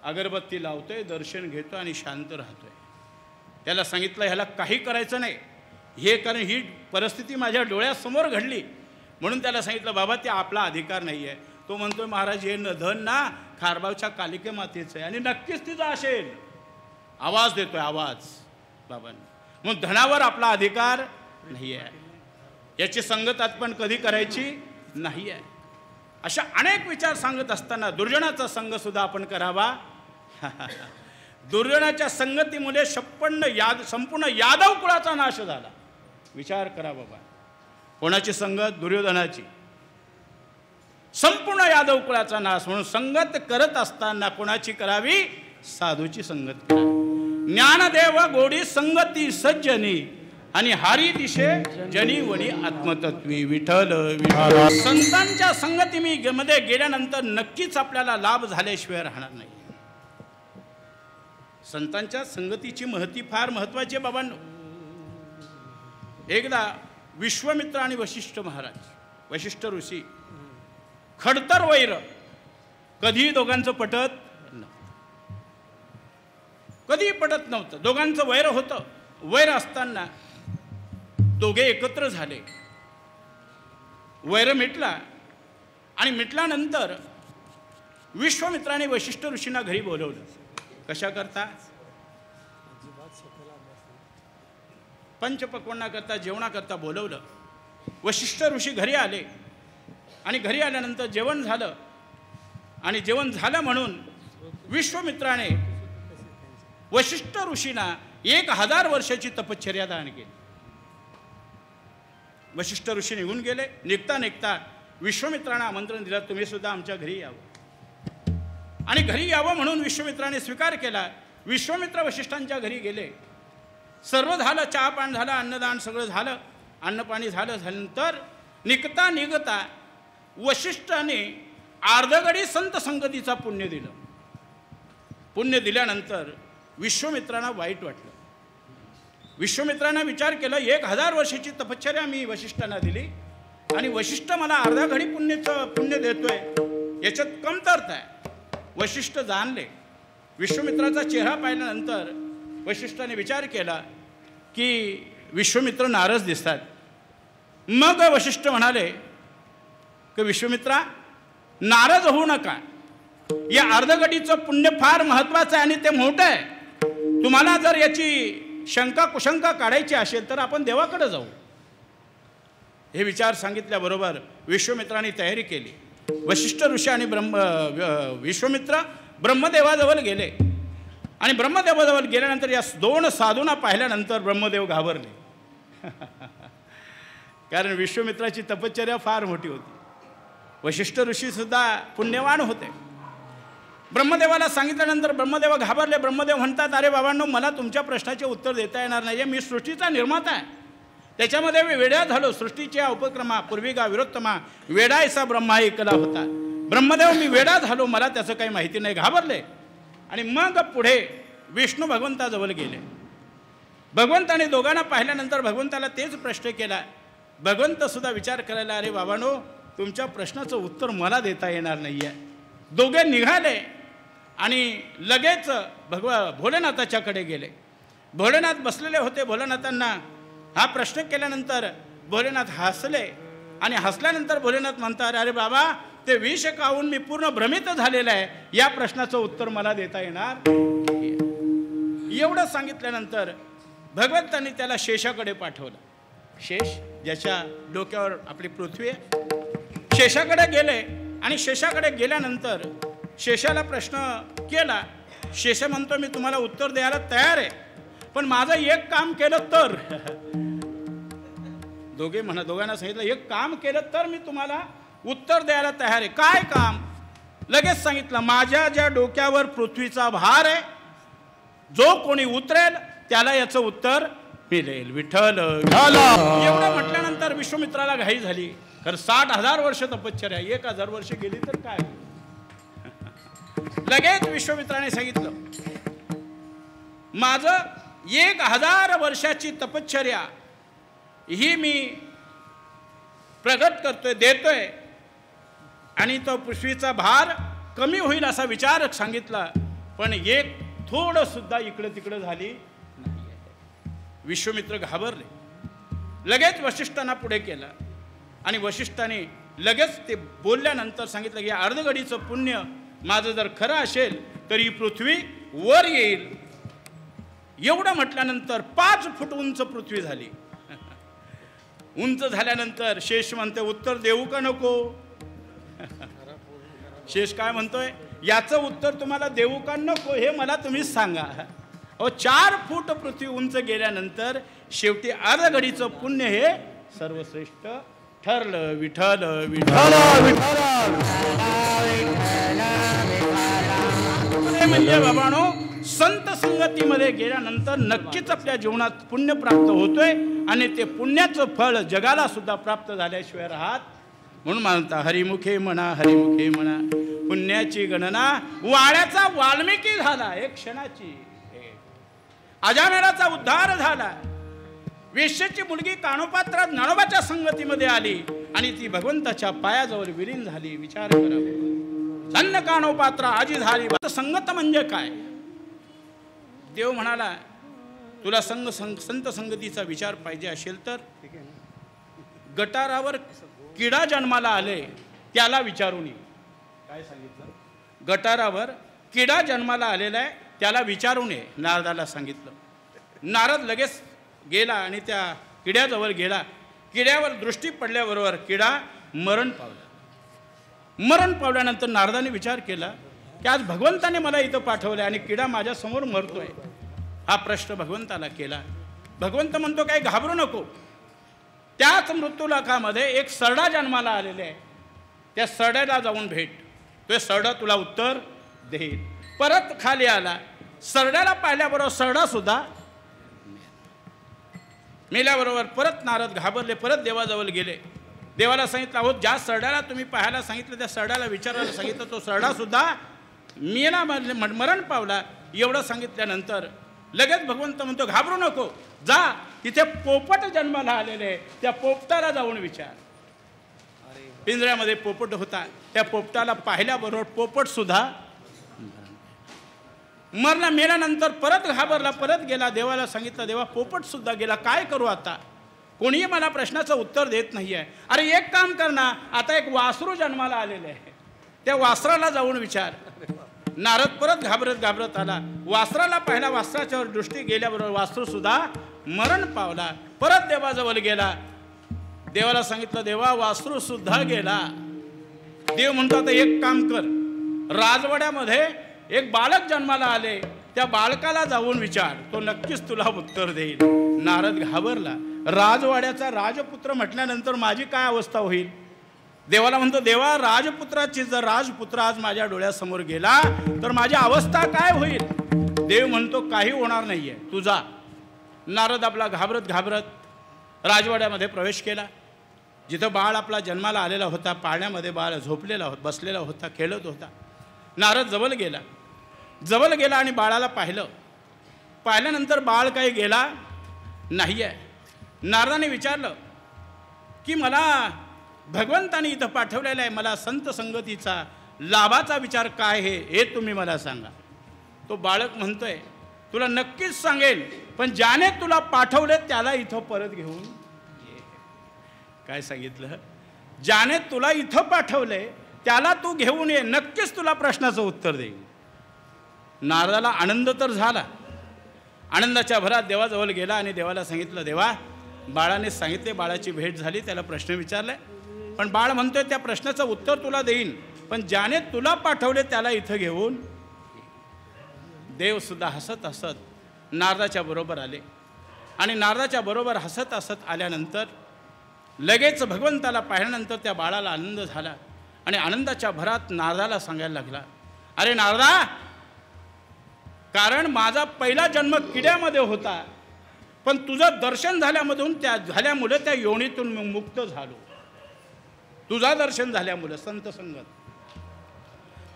अगरबत्ती लावतोय, दर्शन घेतो आणि शांत राहतोय. त्याला सांगितलं ह्याला काही करायचं नाही हे, कारण ही परिस्थिती माझ्या डोळ्यासमोर घडली. म्हणून त्याला सांगितलं बाबा ते आपला अधिकार नाही आहे. तो म्हणतोय महाराज हे धन ना खारबावच्या कालिके मातेचं आहे आणि नक्कीच तिचं असेल. आवाज देतोय आवाज बाबांनी. मग धनावर आपला अधिकार नाही आहे. याची संगत आपण कधी करायची नाही आहे. अशा अनेक विचार सांगत असताना दुर्जनाचा संग सुद्धा आपण करावा. दुर्जनाच्या संगतीमुळे संपूर्ण यादव कुळाचा नाश झाला. विचार करा बाबा. कोणाची संगत? दुर्योधनाची. संपूर्ण यादव कुळाचा नाश. म्हणून संगत करत असताना कोणाची करावी? साधूची संगत करावी. ज्ञानदेव गोडी संगती सज्जनी आणि हारी दिशे जनी वणी आत्मतत्वी. विठ्ठल विठ्ठल. संतांच्या संगती मध्ये गेल्यानंतर नक्कीच आपल्याला लाभ झाल्याशिवाय राहणार नाही. संतांच्या संगतीची महती फार महत्वाची आहे बाबांनो. एकदा विश्वामित्र आणि वशिष्ठ महाराज, वशिष्ठ ऋषी, खडतर वैर, कधी दोघांचं पटत नव्हतं. कधी पटत नव्हतं. दोघांचं वैर होतं. वैर असताना दोघे एकत्र झाले. वैर मिटला आणि मिटल्यानंतर विश्वामित्राने वशिष्ठ ऋषींना घरी बोलवलं. कशा करता? पंचपक्वान्नाकरता, जेवणाकरता बोलवलं. वशिष्ठ ऋषी घरी आले आणि घरी आल्यानंतर जेवण झालं. आणि जेवण झालं म्हणून विश्वामित्राने वशिष्ठ ऋषींना 1000 वर्षाची तपश्चर्या दान केली. वशिष्ठ ऋषी निघून गेले. निघता निघता विश्वामित्रांना आमंत्रण दिलं, तुम्ही सुद्धा आमच्या घरी यावं. आणि घरी यावं म्हणून विश्वामित्राने स्वीकार केला. विश्वामित्र वशिष्ठांच्या घरी गेले. सर्व झालं, चहा पाणी झालं, अन्नदान सगळं झालं, अन्नपाणी झाल्यानंतर निघता वशिष्ठाने अर्धगडी संत संगतीचा पुण्य दिलं. पुण्य दिल्यानंतर विश्वामित्रांना वाईट वाटलं. विश्वामित्रांना विचार केला 1000 वर्षाची तपश्चर्या मी वशिष्ठांना दिली आणि वशिष्ठ मला अर्धा घडी पुण्य देतोय, याच्यात कमतरता आहे. वशिष्ठ जाणले. विश्वामित्राचा चेहरा पाहिल्यानंतर वशिष्ठाने विचार केला की विश्वामित्र नाराज दिसतात. मग वशिष्ठ म्हणाले की विश्वामित्रा नाराज होऊ नका. या अर्धगडीचं पुण्य फार महत्वाचं आहे आणि ते मोठं आहे. तुम्हाला जर याची शंका कुशंका काढायची असेल तर आपण देवाकडे जाऊ. हे विचार सांगितल्याबरोबर विश्वामित्राने तयारी केली. वशिष्ठ ऋषी आणि विश्वामित्र ब्रह्मदेवाजवळ गेले. आणि ब्रह्मदेवाजवळ गेल्यानंतर या 2 साधूंना पाहिल्यानंतर ब्रह्मदेव घाबरले. कारण विश्वामित्राची तपश्चर्या फार मोठी होती. वशिष्ठ ऋषी सुद्धा पुण्यवान होते. ब्रह्मदेवाला सांगितल्यानंतर ब्रह्मदेव घाबरले. ब्रह्मदेव म्हणतात, अरे बाबांनो, मला तुमच्या प्रश्नाचे उत्तर देता येणार नाही. मी सृष्टीचा निर्माता आहे. त्याच्यामध्ये मी वेड्या झालो. सृष्टीच्या उपक्रमा पूर्विका विरोत्तमा वेडायचा ब्रह्मा एकला होता. ब्रह्मदेव मी वेडा झालो, मला त्याचं काही माहिती नाही. घाबरले. आणि मग पुढे विष्णू भगवंताजवळ गेले. भगवंताने दोघांना पाहिल्यानंतर भगवंताला तेच प्रश्न केला. भगवंत सुद्धा विचार करायला, अरे बाबांनो, तुमच्या प्रश्नाचं उत्तर मला देता येणार नाही आहे. दोघे निघाले आणि लगेच भोलेनाथाच्याकडे गेले. भोलेनाथ बसलेले होते. भोलेनाथांना हा प्रश्न केल्यानंतर भोलेनाथ हसले आणि हसल्यानंतर भोलेनाथ म्हणतात, अरे बाबा, ते विष खाऊन मी पूर्ण भ्रमित झालेलं आहे. या प्रश्नाचं उत्तर मला देता येणार नाही. एवढं सांगितल्यानंतर भगवंतांनी त्याला शेषाकडे पाठवलं. शेष, ज्याच्या डोक्यावर आपली पृथ्वी आहे, शेषाकडे गेले आणि शेषाकडे गेल्यानंतर शेषाला प्रश्न केला. शेष म्हणतो, मी तुम्हाला उत्तर द्यायला तयार आहे, पण माझं एक काम केलं तर. दोघांना सांगितलं, एक काम केलं तर मी तुम्हाला उत्तर द्यायला तयार आहे. काय काम? लगेच सांगितलं, माझ्या ज्या डोक्यावर पृथ्वीचा भार आहे, जो कोणी उतरेल त्याला याचं उत्तर मिळेल. विठ्ठल. एवढं म्हटल्यानंतर विश्वामित्राला घाई झाली. कारण 60,000 वर्ष तपश्चर्या, 1,000 वर्ष गेली तर काय. लगेच विश्वामित्राने सांगितलं, माझं 1,000 वर्षाची तपश्चर्या ही मी प्रगट करतोय, देतोय, आणि तो पृथ्वीचा भार कमी होईल असा विचार सांगितला. पण एक थोडं सुद्धा इकडं तिकडं झाली नाही. विश्वामित्र घाबरले. लगेच वशिष्ठांना पुढे केलं आणि वशिष्ठाने लगेच ते बोलल्यानंतर सांगितलं की अर्धघडीचं पुण्य माझं जर खरं असेल तर ही पृथ्वी वर येईल. एवढं म्हटल्यानंतर 5 फूट उंच पृथ्वी झाली. उंच झाल्यानंतर शेष म्हणते, उत्तर देऊ का नको? शेष काय म्हणतोय, याचं उत्तर तुम्हाला देऊ का नको हे मला तुम्हीच सांगा. 4 फूट पृथ्वी उंच गेल्यानंतर शेवटी अर्धघडीचं पुण्य हे सर्वश्रेष्ठ ठरलं. विठ्ठल. विठ्ठल. म्हणजे बाबांनो, संत संगतीमध्ये गेल्यानंतर नक्कीच आपल्या जीवनात पुण्य प्राप्त होतोय आणि ते पुण्याचं फळ जगाला सुद्धा प्राप्त झाल्याशिवाय राहत. म्हणून म्हणता, हरिमुखे म्हणा, हरिमुखे म्हणा, पुण्याची गणना. वाड्याचा वाल्मिकी झाला एक क्षणाची. अजामेळाचा उद्धार झाला. वेश्येची मुलगी कानोपात्रात नळोबाच्या संगतीमध्ये आली आणि ती भगवंताच्या पायाजवळ विलीन झाली. विचार करा, धन्य कानोपात्रा आजी झाली. संगत म्हणजे काय? देव म्हणाला, तुला संत संगतीचा विचार पाहिजे असेल तर गटारावर किडा जन्माला आले त्याला विचारून ये. काय सांगितलं? गटारावर किडा जन्माला आलेला आहे त्याला विचारून ये. नारदाला सांगितलं. नारद लगेच गेला आणि त्या किड्याजवळ गेला. किड्यावर दृष्टी पडल्याबरोबर किडा मरण पावला. मरण पावल्यानंतर नारदाने विचार केला की आज भगवंताने मला इथं पाठवलं आणि किडा माझ्यासमोर मरतोय. हा प्रश्न भगवंताला केला. भगवंत म्हणतो, काही घाबरू नको. त्याच मृत्यूलोकामध्ये एक सरडा जन्माला आलेले आहे. त्या सरड्याला जाऊन भेट. तो सरडा तुला उत्तर देईल. परत खाली आला. सरड्याला पाहिल्याबरोबर सरडा सुद्धा मेल्याबरोबर परत नारद घाबरले. परत देवाजवळ गेले. देवाला सांगितलं, अहो, ज्या सरड्याला तुम्ही पाहायला सांगितलं त्या सरड्याला विचारायला सांगितलं, तो सरडा सुद्धा मेला, मरण पावला. एवढं सांगितल्यानंतर लगेच भगवंत म्हणतो, घाबरू नको, जा, तिथे पोपट जन्माला आलेले, त्या पोपटाला जाऊन विचार. पिंजऱ्यामध्ये पोपट होता. त्या पोपटाला पाहिल्याबरोबर पोपट सुद्धा मरला. मेल्यानंतर परत घाबरला. परत गेला. देवाला सांगितलं, देवा, पोपट सुद्धा गेला, काय करू आता? कोणीही मला प्रश्नाचं उत्तर देत नाही आहे. अरे एक काम कर ना, आता एक वासरू जन्माला आलेले आहे, त्या वासराला जाऊन विचार. नारद परत घाबरत आला. वासराला पाहिला. वासराच्यावर दृष्टी गेल्याबरोबर वासरू सुद्धा मरण पावला. परत देवाजवळ गेला. देवाला सांगितलं, देवा, वासरू सुद्धा गेला. देव म्हणतो, आता एक काम कर, राजवाड्यामध्ये एक बालक जन्माला आले, त्या बालकाला जाऊन विचार, तो नक्कीच तुला उत्तर देईल. नारद घाबरला. राजवाड्याचा राजपुत्र म्हटल्यानंतर माझी काय अवस्था होईल? देवाला म्हणतो, देवा, राजपुत्राची जर राजपुत्र आज माझ्या डोळ्यासमोर गेला तर माझी अवस्था काय होईल? देव म्हणतो, काही होणार नाहीये, तू जा. नारद आपला घाबरत राजवाड्यामध्ये प्रवेश केला. जिथं बाळ आपला जन्माला आलेला होता, पाळण्यामध्ये बाळ झोपलेला होता, बसलेला होता, खेळत होता. नारद जवळ गेला आणि बाळाला पाहिलं. पाहिल्यानंतर बाळ काही गेला नाही आहे. नारदाने विचारलं की मला भगवंताने इथं पाठवलेलं आहे, मला संत संगतीचा लाभाचा विचार काय हे तुम्ही मला सांगा. तो बाळक म्हणतोय तुला नक्कीच सांगेल, पण ज्याने तुला पाठवले त्याला इथं परत घेऊन ये. काय सांगितलं? ज्याने तुला इथं पाठवले त्याला तू घेऊन ये, नक्कीच तुला प्रश्नाचं उत्तर देईल. नारदाला आनंद तर झाला. आनंदाच्या भरात देवाजवळ गेला आणि देवाला सांगितलं, देवा बाळाने सांगितले, बाळाची भेट झाली, त्याला प्रश्न विचारले, पण बाळ म्हणतोय त्या प्रश्नाचं उत्तर तुला देईन, पण ज्याने तुला पाठवले त्याला इथं घेऊन. देवसुद्धा हसत हसत नारदाच्या बरोबर आले आणि नारदाच्या बरोबर हसत हसत आल्यानंतर लगेच भगवंताला पाहिल्यानंतर त्या बाळाला आनंद झाला आणि आनंदाच्या भरात नारदाला सांगायला लागला, अरे नारदा, कारण माझा पहिला जन्म किड्यामध्ये होता, पण तुझं दर्शन झाल्यामुळे त्या योनीतून मुक्त झालो. तुझा दर्शन झाल्यामुळे संत संगत.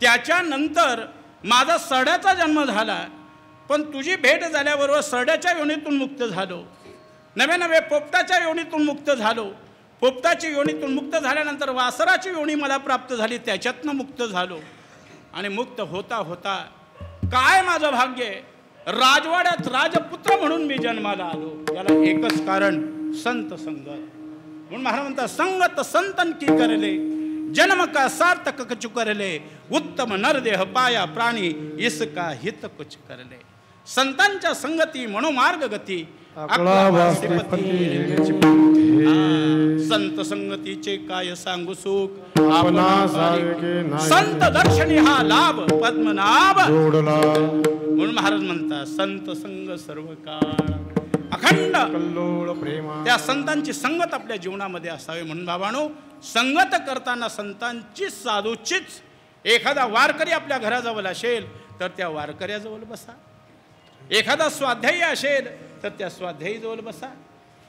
त्याच्यानंतर माझा सरड्याचा जन्म झाला, पण तुझी भेट झाल्याबरोबर सरड्याच्या योनीतून मुक्त झालो. नवे पोपटाच्या योनीतून मुक्त झालो. पोपटाची योनीतून मुक्त झाल्यानंतर वासराची योनी मला प्राप्त झाली, त्याच्यातनं मुक्त झालो. आणि मुक्त होता होता काय माझं भाग्य आहे, राजवाड्यात राजपुत्र म्हणून मी जन्माला आलो. याला एकच कारण, संत संगत. म्हणून महाराज म्हणतात, संगत संतन की करले, जन्म का सार्थक कछु करले, उत्तम नरदेह पाया प्राणी इसका हित कुछ करले. संतांच्या संगती मनोमार्ग गती, संत संगतीचे काय सांगू सुख, संत दर्शनी हा लाभ पद्मनाभ. म्हणून महाराज म्हणतात, संत संग सर्व काळ अखंड त्या संतांची संगत आपल्या जीवनामध्ये असावी. म्हणून बाबांनो, संगत करताना संतांची साधूचीच. एखादा वारकरी आपल्या घराजवळ असेल तर त्या वारकऱ्याजवळ बसा. एखादा स्वाध्यायी असेल तर त्या स्वाध्यायीजवळ बसा.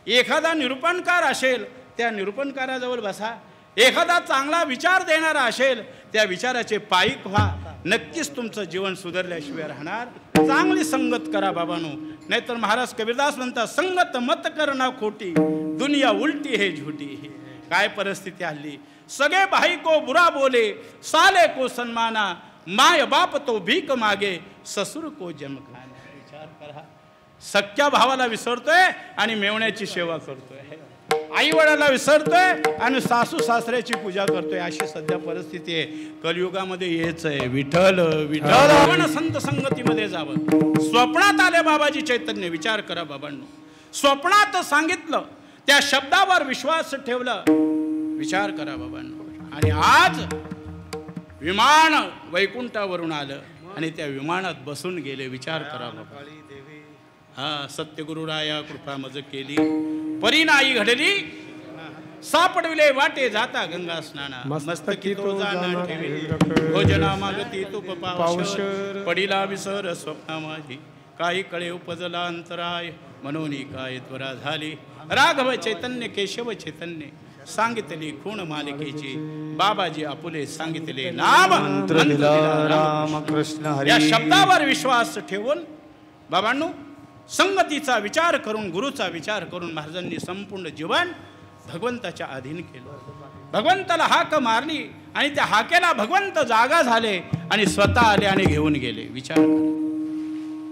एखादा निरूपणकार असेल त्या निरूपणकाराजवळ बसा. एखादा चांगला विचार देणारा असेल त्या विचाराचे पायीक व्हा. नक्कीच तुमचं जीवन सुधारल्याशिवाय राहणार. चांगली संगत करा बाबांनो, नाहीतर महाराज कबीरदास म्हणतात, संगत मत करना खोटी, दुनिया उलटी है झूठी. काय परिस्थिती हल्ली, सगळे भाई को बुरा बोले, साले को सन्माना, माय बाप तो भीक मागे, ससुर को जम खाना. विचार करा, सख्या भावाला विसरतोय आणि मेवण्याची सेवा करतोय. आई वडिलांना विसरतोय आणि सासू सासऱ्याची पूजा करतोय. अशी सध्या परिस्थिती आहे. कलियुगामध्ये हेच आहे. विठ्ठल विठ्ठल. आपण संत संगतीमध्ये जावं. स्वप्नात आले बाबाजी चैतन्य. विचार करा बाबांनो, स्वप्नात सांगितलं, त्या शब्दावर विश्वास ठेवला. विचार करा बाबांनो. आणि आज विमान वैकुंठावरून आलं आणि त्या विमानात बसून गेले. विचार करा बाबा. हा, सत्यगुरुराया कृपा मज केली, परी नाही घडली, सापडविले वाटे जाता गंगा स्नाना. मस्तकी तो जाना ठेवी, भोजना मागती तूप पावशर, पडिला विसर स्वप्ना माझी, काही कळे उपजला अंतराय, मनोनी काय त्वरा झाली. राघव चैतन्य केशव चैतन्य सांगितली खूण मालिकेची, बाबाजी आपुले सांगितले नाम रामकृष्ण हरी. या शब्दावर विश्वास ठेवून बाबांनो, संगतीचा विचार करून, गुरुचा विचार करून महाराजांनी संपूर्ण जीवन भगवंताच्या अधीन केलं. भगवंताला हाक मारली आणि त्या हाकेला भगवंत जागा झाले आणि स्वतः आले आणि घेऊन गेले.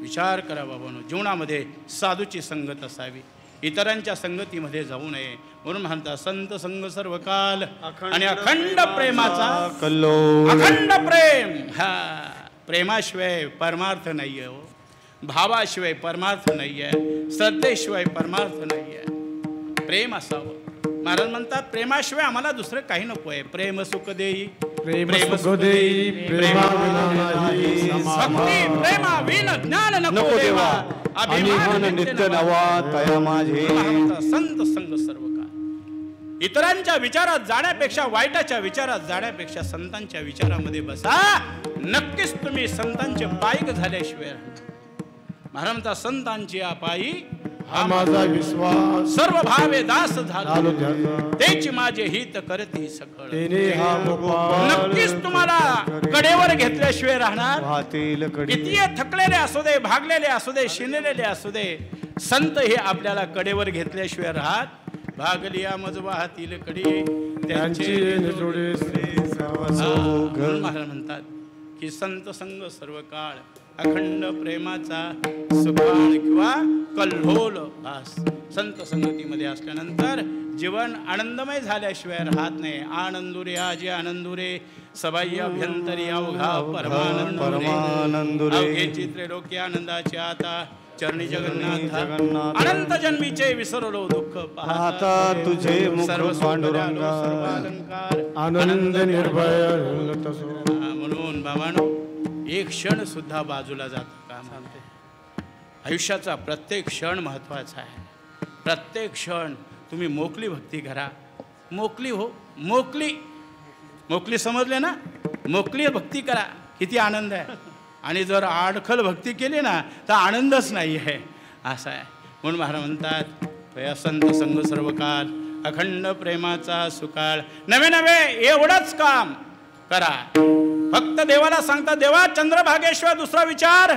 विचार करा बाबांनो, जीवनामध्ये साधूची संगत असावी, इतरांच्या संगतीमध्ये जाऊ नये. म्हणून म्हणतात, संत संग सर्व काल आणि अखंड प्रेमाचा अखंड प्रेम. हा, प्रेमाशिवाय परमार्थ नाही आहे. भावाशिवाय परमार्थ नाही आहे. श्रद्धेशिवाय परमार्थ नाही आहे. प्रेम असावं. महाराज म्हणतात, प्रेमाशिवाय आम्हाला दुसरं काही नको आहे. प्रेम सुख देई, प्रेम सुख देई, भक्ती प्रेमा विन ज्ञान नको देवा, अभिमान नित्य नवा तया माझे. संत संग सर्व काळ. इतरांच्या विचारात जाण्यापेक्षा, वाईटाच्या विचारात जाण्यापेक्षा संतांच्या विचारामध्ये बसा. नक्कीच तुम्ही संतांचे पायीक झाल्याशिवाय. महाराज म्हणतात, संतांची पायी हा माझा विश्वास, सर्व भावे दास झालो, तेच माझे हित करती सकळ. नक्कीच तुम्हाला कडेवर घेतल्याशिवाय राहणार. किती थकलेले असू दे, भागलेले असू दे, शिनलेले असू दे, संत हे आपल्याला कडेवर घेतल्याशिवाय राहत भागलिया मज वाहतील कडी त्यांचे जोडे श्री म्हणून महाराज म्हणतात की संत संग सर्व काळ अखंड प्रेमाचा सुकाळ किंवा कल्लोल भास. संत संगतीमध्ये असल्यानंतर जीवन आनंदमय झाल्याशिवाय राहत नाही. आनंदुरे आजी आनंदुरे सबाई अभ्यंतरी अवघा परमानंदुरे अवघे चित्रे लोके आनंदाचे आता चरणी जगन्नाथ अनंत जन्मीचे विसरलो दुःख पाहता तुझे सर्व पांडुरंगा सर्वालंकार आनंद निर्भय. म्हणून बाबांनो एक क्षण सुद्धा बाजूला जातो का सांगते. आयुष्याचा प्रत्येक क्षण महत्त्वाचा आहे. प्रत्येक क्षण तुम्ही मोकली भक्ती करा. मोकली हो मोकली मोकली समजले ना. मोकली भक्ती करा किती आनंद आहे. आणि जर आडखल भक्ती केली ना तर आनंदच नाही आहे असं आहे. म्हणून महाराज म्हणतात संत संग सर्व काळ अखंड प्रेमाचा सुकाळ. नवे नवे एवढंच काम करा. फक्त देवाला सांगता देवा चंद्रभागेश्वर दुसरा विचार.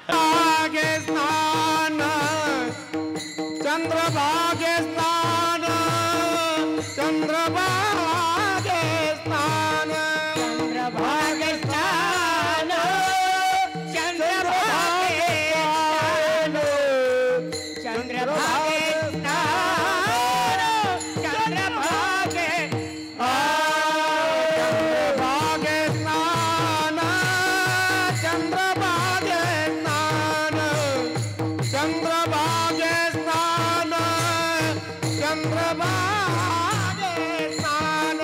भागे स्नान चंद्रभागे स्नान चंद्रभागे स्नान चंद्रभागे स्नान चंद्रभागे स्नान चंद्रभागे स्नान चंद्रभागे चंद्रभागे स्नान चंद्रभागे स्नान चंद्रभागे स्नान चंद्रभागे स्नान चंद्रभागे स्नान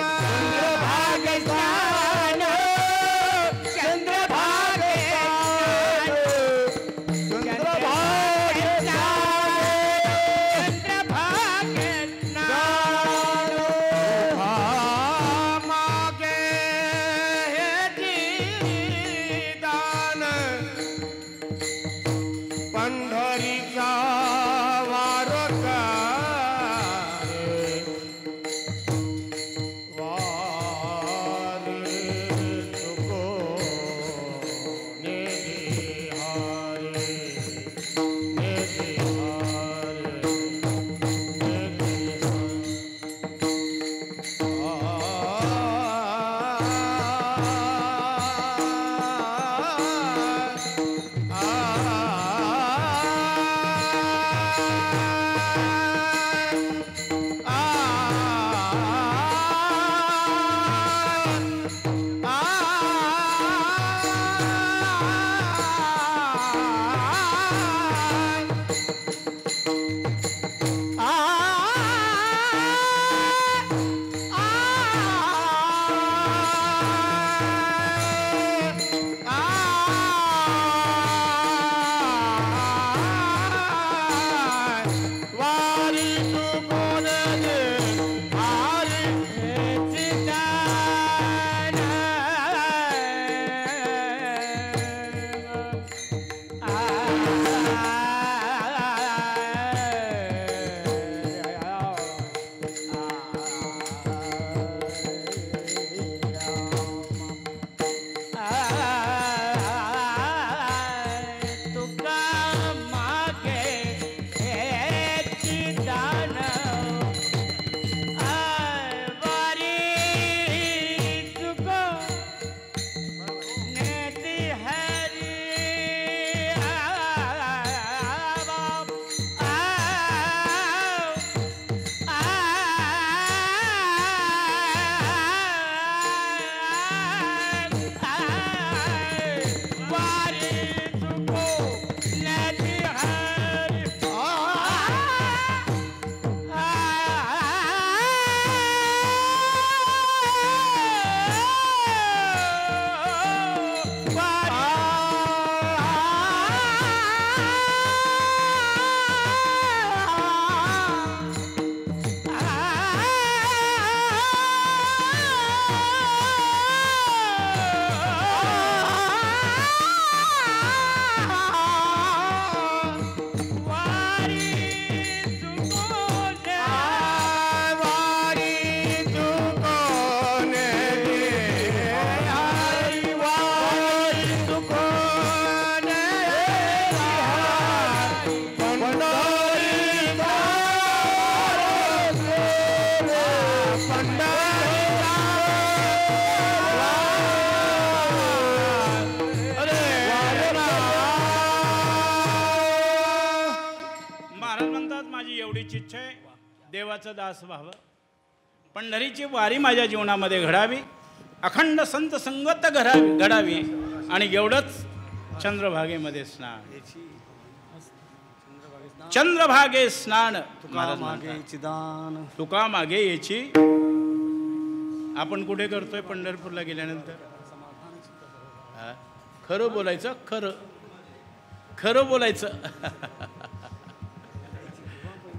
चंद्रभागे चंद्रभागे चंद्रभागे मागे हे दान पंढरीचा वारका देवाचं दास व्हावं, पंढरीची वारी माझ्या जीवनामध्ये घडावी, अखंड संत संगत घडावी आणि एवढंच चंद्रभागेमध्ये स्नान. चंद्रभागे स्नान तुका मागे चिदान. तुका मागे याची आपण कुठे करतोय पंढरपूरला गेल्यानंतर? हा? खरं बोलायचं, खरं खरं बोलायचं.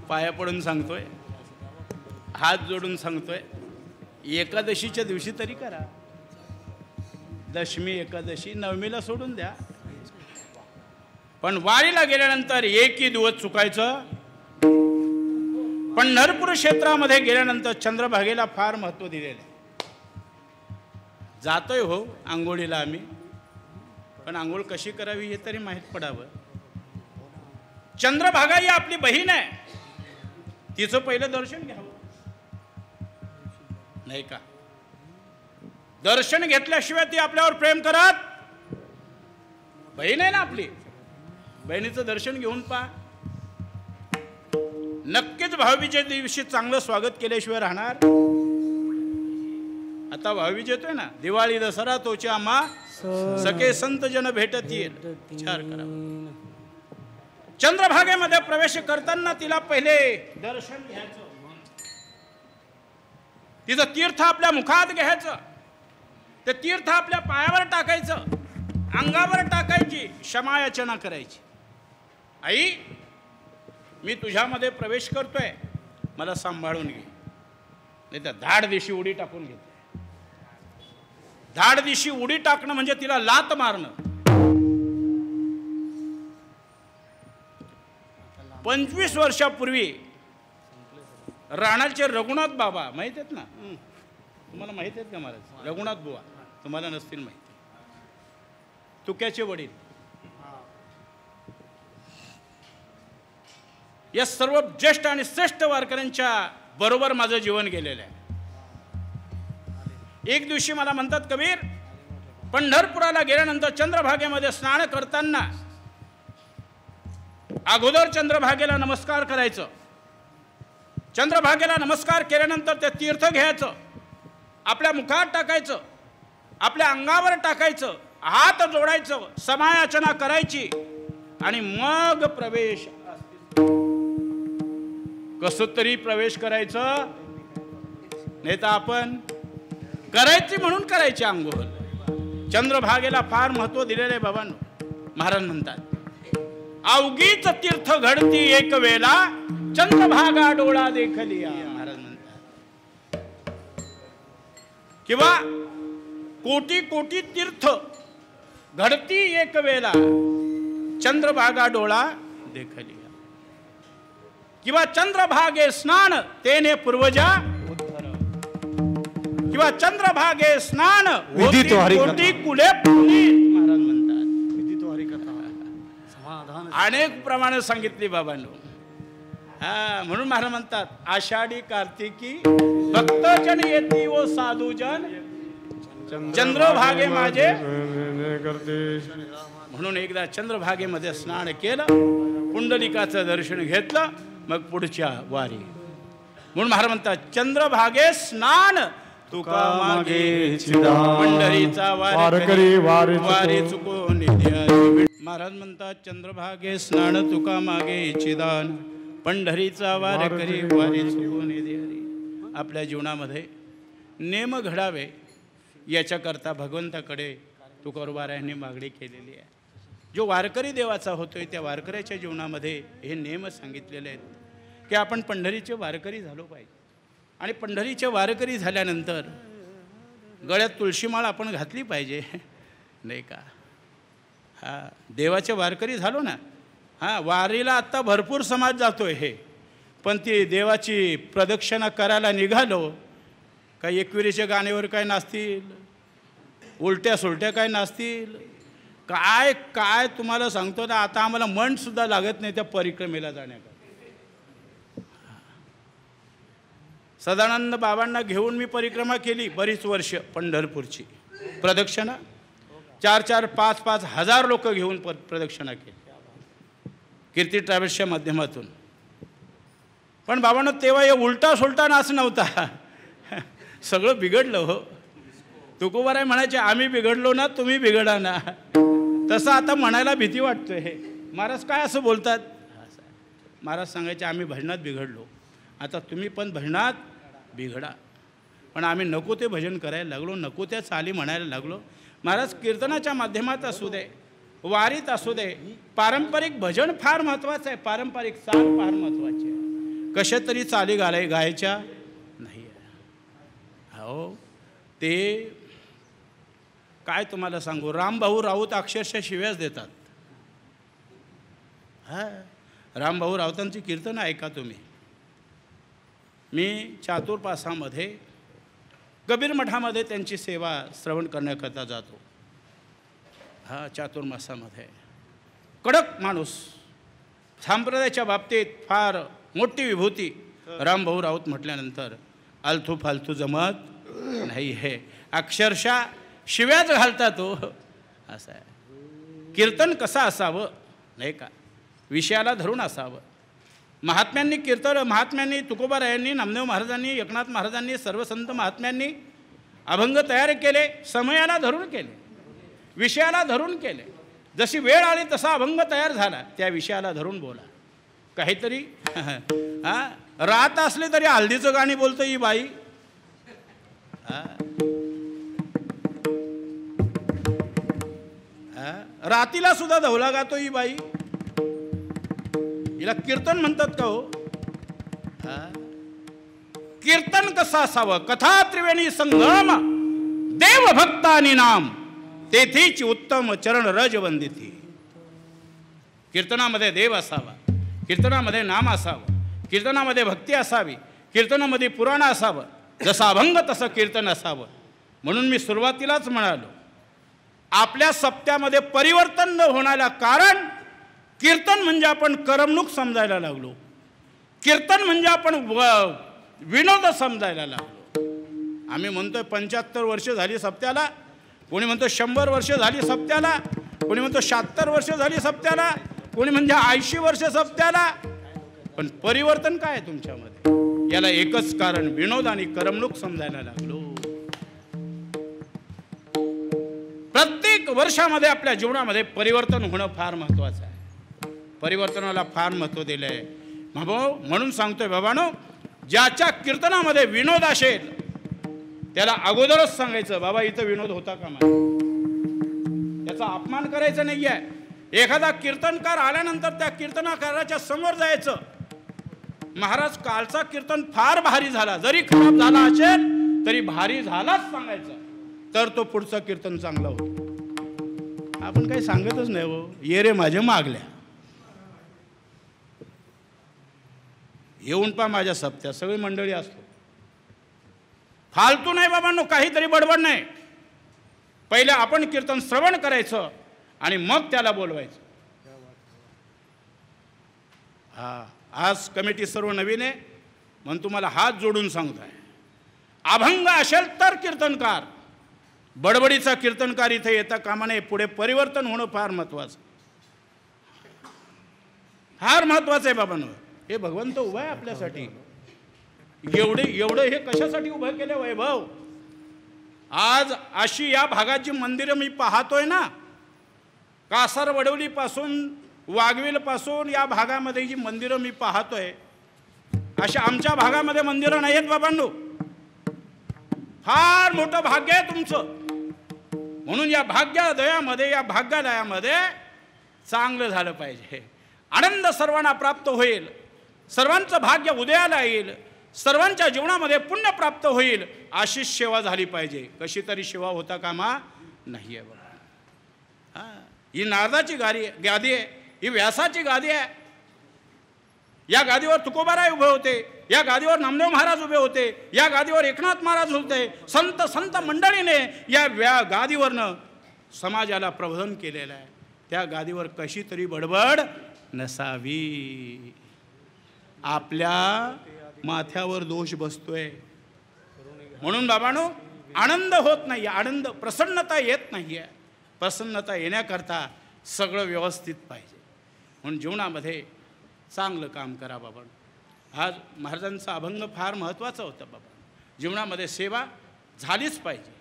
पाया पडून सांगतोय, हात जोडून सांगतोय, एकादशीच्या दिवशी तरी करा. दशमी, एकादशी, नवमीला सोडून द्या. पण वारीला गेल्यानंतर एकही दिवस चुकायचं. पंढरपूर क्षेत्रामध्ये गेल्यानंतर चंद्रभागेला फार महत्त्व दिलेलं आहे. जातोय हो आंघोळीला आम्ही, पण आंघोळ कशी करावी हे तरी माहीत पडावं. चंद्रभागा ही आपली बहीण आहे, तिचं पहिलं दर्शन घ्यावं, नाही का? दर्शन घेतल्याशिवाय ती आपल्यावर प्रेम करत. बहीण आहे ना आपली, बहिणीचं दर्शन घेऊन पहा. नक्कीच भाऊबीजेच्या दिवशी चांगलं स्वागत केल्याशिवाय राहणार. आता भाऊबीज येतोय ना, दिवाळी दसरा तोचे आम्हा सखे संत जन भेटत येईल. विचार करा. चंद्रभागेमध्ये प्रवेश करताना तिला पहिले दर्शन घ्यायचं, तिचं तीर्थ आपल्या मुखात घ्यायचं, ते तीर्थ आपल्या पायावर टाकायचं, अंगावर टाकायची, क्षमायाचना करायची. आई, मी तुझ्यामध्ये प्रवेश करतोय, मला सांभाळून घे. नाही तर धाड दिशी उडी टाकून घेते. धाड दिशी उडी टाकणं म्हणजे तिला लात मारणं. 25 वर्षापूर्वी राणाचे रघुनाथ बाबा माहित आहेत ना, तुम्हाला माहित आहेत का महाराज? रघुनाथ बुवा तुम्हाला नसतील माहिती. तुक्याचे वडील. या सर्व ज्येष्ठ आणि श्रेष्ठ वारकऱ्यांच्या बरोबर माझं जीवन गेलेलं आहे. एक दिवशी मला म्हणतात, कबीर, पंढरपुराला गेल्यानंतर चंद्रभागेमध्ये स्नान करताना अगोदर चंद्रभागेला नमस्कार करायचं. चंद्रभागेला नमस्कार केल्यानंतर ते तीर्थ घ्यायचं, आपल्या मुखात टाकायचं, आपल्या अंगावर टाकायचं, हात जोडायचं, समायाचना करायची आणि मग प्रवेश. कसं तरी प्रवेश करायचं, नाही तर आपण करायची म्हणून करायची आंघोळ. चंद्रभागेला फार महत्व दिलेलं आहे बाबांनो. महाराज म्हणतात, अवघीच तीर्थ घडती एक वेळा, चंद्रभागा डोळा देखलिया. महाराज म्हणतात, किंवा कोटी कोटी तीर्थ घडती एक वेळा, चंद्रभागा डोळा देखलिया. किंवा चंद्रभागे स्नान तेने पूर्वजा उद्धर. किंवा चंद्रभागे स्नान विदित कोटी कुले पुनीत. महाराज म्हणतात, विदित हरिकथा समाधान अनेक प्रमाणे सांगितली बाबांनो. हा, म्हणून महाराज म्हणतात, आषाढी कार्तिकी भक्तजन येती व साधूजन चंद्रभागे माझे. म्हणून एकदा चंद्रभागेमध्ये स्नान केलं, पुंडलिकाचं दर्शन घेतलं, मग पुढच्या वारी. म्हणून महाराज म्हणतात, चंद्रभागे स्नान तुका मागे चिदान, पंढरीचा वारकरी वारी चुकून निधी. महाराज म्हणतात, चंद्रभागे स्नान तुका मागे चिदान, पंढरीचा वारकरी वारी चुकून निधी. आपल्या जीवनामध्ये नेम घडावे याच्याकरता भगवंताकडे तुकोबारायांनी मागणी केलेली आहे. जो वारकरी देवाचा होतोय त्या वारकऱ्याच्या जीवनामध्ये हे नेम सांगितलेले आहेत की आपण पंढरीचे वारकरी झालो पाहिजे. आणि पंढरीचे वारकरी झाल्यानंतर गळ्यात तुळशीमाळ आपण घातली पाहिजे, नाही का? हां, देवाचे वारकरी झालो ना. हां, वारीला आत्ता भरपूर समाज जातोय हे, पण ती देवाची प्रदक्षिणा करायला निघालो काही एकविरीच्या गाण्यावर काय नाचतील, उलट्या सुलट्या काय नाचतील, काय काय तुम्हाला सांगतो ना, आता आम्हाला मनसुद्धा लागत नाही त्या परिक्रमेला जाण्याकरता. सदानंद बाबांना घेऊन मी परिक्रमा केली बरीच वर्ष, पंढरपूरची प्रदक्षिणा 4-4, 5-5 हजार लोक घेऊन प्रदक्षिणा केली कीर्ती ट्रॅव्हल्सच्या माध्यमातून. पण बाबांनो तेव्हा हे उलटा सुलटा नाच नव्हता. सगळं बिघडलं हो. तुकोबाराय म्हणायचे आम्ही बिघडलो ना तुम्ही बिघडा ना. तसं आता म्हणायला भीती वाटतोय. हे महाराज काय असं बोलतात. महाराज सांगायचे आम्ही भजनात बिघडलो, आता तुम्ही पण भजनात बिघडा. पण आम्ही नको ते भजन करायला लागलो, नको त्या चाली म्हणायला लागलो. महाराज कीर्तनाच्या माध्यमात असू दे, वारीत असू दे, पारंपरिक भजन फार महत्त्वाचं आहे. पारंपरिक चाल फार महत्त्वाची आहे. कशा तरी चाली गायच्या नाही आहे. हो ते काय तुम्हाला सांगू, रामभाऊ राऊत अक्षरशः शिव्याच देतात. हां, रामभाऊ राऊतांची कीर्तनं ऐका तुम्ही. मी चातुर्पासामध्ये कबीर मठामध्ये त्यांची सेवा श्रवण करण्याकरता जातो. हा चातुर्मासामध्ये कडक माणूस, संप्रदायाच्या बाबतीत फार मोठी विभूती. रामभाऊ राऊत म्हटल्यानंतर आलथू फालतू जमत नाही. हे अक्षरशः शिव्याच घालता तो. असं आहे. कीर्तन कसं असावं नाही का, विषयाला धरून असावं. महात्म्यांनी महात्म्यांनी तुकोबारायांनी, नामदेव महाराजांनी, एकनाथ महाराजांनी, सर्व संत महात्म्यांनी अभंग तयार केले, समयाला धरून केले, विषयाला धरून केले. जशी वेळ आली तसा अभंग तयार झाला. त्या विषयाला धरून बोला. काहीतरी हां रात असले तरी हल्दीचं गाणी बोलतो ही बाई. रातीला सुद्धा धवला गातो ही बाई. हिला कीर्तन म्हणतात का हो. कीर्तन कसं असावं, कथा त्रिवेणी संगम देव भक्तानी नाम तेथीच उत्तम चरण रज वंदिती. कीर्तनामध्ये देव असावा, कीर्तनामध्ये नाम असावं, कीर्तनामध्ये भक्ती असावी, कीर्तनामध्ये पुराण असावं. जसं अभंग तसं कीर्तन असावं. म्हणून मी सुरुवातीलाच म्हणालो, आपल्या सप्त्यामध्ये परिवर्तन न होण्याला कारण कीर्तन म्हणजे आपण करमणूक समजायला लागलो. कीर्तन म्हणजे आपण विनोद समजायला लागलो. आम्ही म्हणतोय 75 वर्ष झाली सप्त्याला, कोणी म्हणतो 100 वर्ष झाली सप्त्याला, कोणी म्हणतो 76 वर्ष झाली सप्त्याला, कोणी म्हणजे 80 वर्ष सप्त्याला. पण परिवर्तन काय आहे तुमच्यामध्ये. याला एकच कारण विनोद आणि करमणूक समजायला लागलो. प्रत्येक वर्षामध्ये आपल्या जीवनामध्ये परिवर्तन होणं फार महत्त्वाचं आहे. परिवर्तनाला फार महत्त्व दिलं आहे. म्हणून सांगतोय बाबांनो, ज्याच्या कीर्तनामध्ये विनोद असेल त्याला अगोदरच सांगायचं, बाबा इथं विनोद होता का मला. त्याचा अपमान करायचा नाही आहे. एखादा कीर्तनकार आल्यानंतर त्या कीर्तनकाराच्या समोर जायचं, महाराज कालचा कीर्तन फार भारी झाला, जरी खराब झाला असेल तरी भारी झालाच सांगायचं, तर तो पुढचं कीर्तन चांगलं होतं. आपण काही सांगतच नाही हो. ये रे माझ्या मागल्या, येऊन पा माझ्या सप्त्या, सगळी मंडळी असतो. फालतू नाही बाबांनो, काहीतरी बडबड नाही. पहिले आपण कीर्तन श्रवण करायचं आणि मग त्याला बोलवायचं. हा, आज कमिटी सर्व नवीन आहे म्हणून तुम्हाला हात जोडून सांगताय, अभंग असेल तर कीर्तनकार, बडबडीचा कीर्तनकार इथे येता कामा नये. पुढे परिवर्तन होणं फार महत्वाचं, फार महत्वाचं आहे बाबांनो. हे भगवंत उभा आहे आपल्यासाठी. एवढं हे कशासाठी उभं केलं वैभव. आज अशी या भागाची मंदिरं मी पाहतोय ना, कासार वडवलीपासून वाघवेलपासून या भागामध्ये जी मंदिरं मी पाहतोय, अशा आमच्या भागामध्ये मंदिरं नाही आहेत बाबांनो. फार मोठं भाग्य आहे तुमचं. म्हणून या भाग्योदयामध्ये, या भाग्यालयामध्ये चांगलं झालं पाहिजे. आनंद सर्वांना प्राप्त होईल, सर्वांचं भाग्य उदयाला येईल, सर्वांच्या जीवनामध्ये पुण्य प्राप्त होईल, अशी सेवा झाली पाहिजे. कशी तरी सेवा होता कामा नाही आहे बाबा. हां, ही नारदाची गादी आहे, ही व्यासाची गादी आहे. या गादीवर तुकोबाराय उभे होते, या गादीवर नामदेव महाराज उभे होते, या गादीवर एकनाथ महाराज होते. संत मंडळीने या गादीवरनं समाजाला प्रबोधन केलेलं आहे. त्या गादीवर कशी तरी बडबड नसावी. आपल्या माथ्यावर दोष बसतोय. म्हणून बाबांनो, आनंद होत नाही, आनंद प्रसन्नता येत नाही आहे. प्रसन्नता येण्याकरता सगळं व्यवस्थित पाहिजे. म्हणून जीवनामध्ये चांगलं काम करा बाबा. हा महाराजांचा अभंग फार महत्त्वाचा होता बाबा. जीवनामध्ये सेवा झालीच पाहिजे.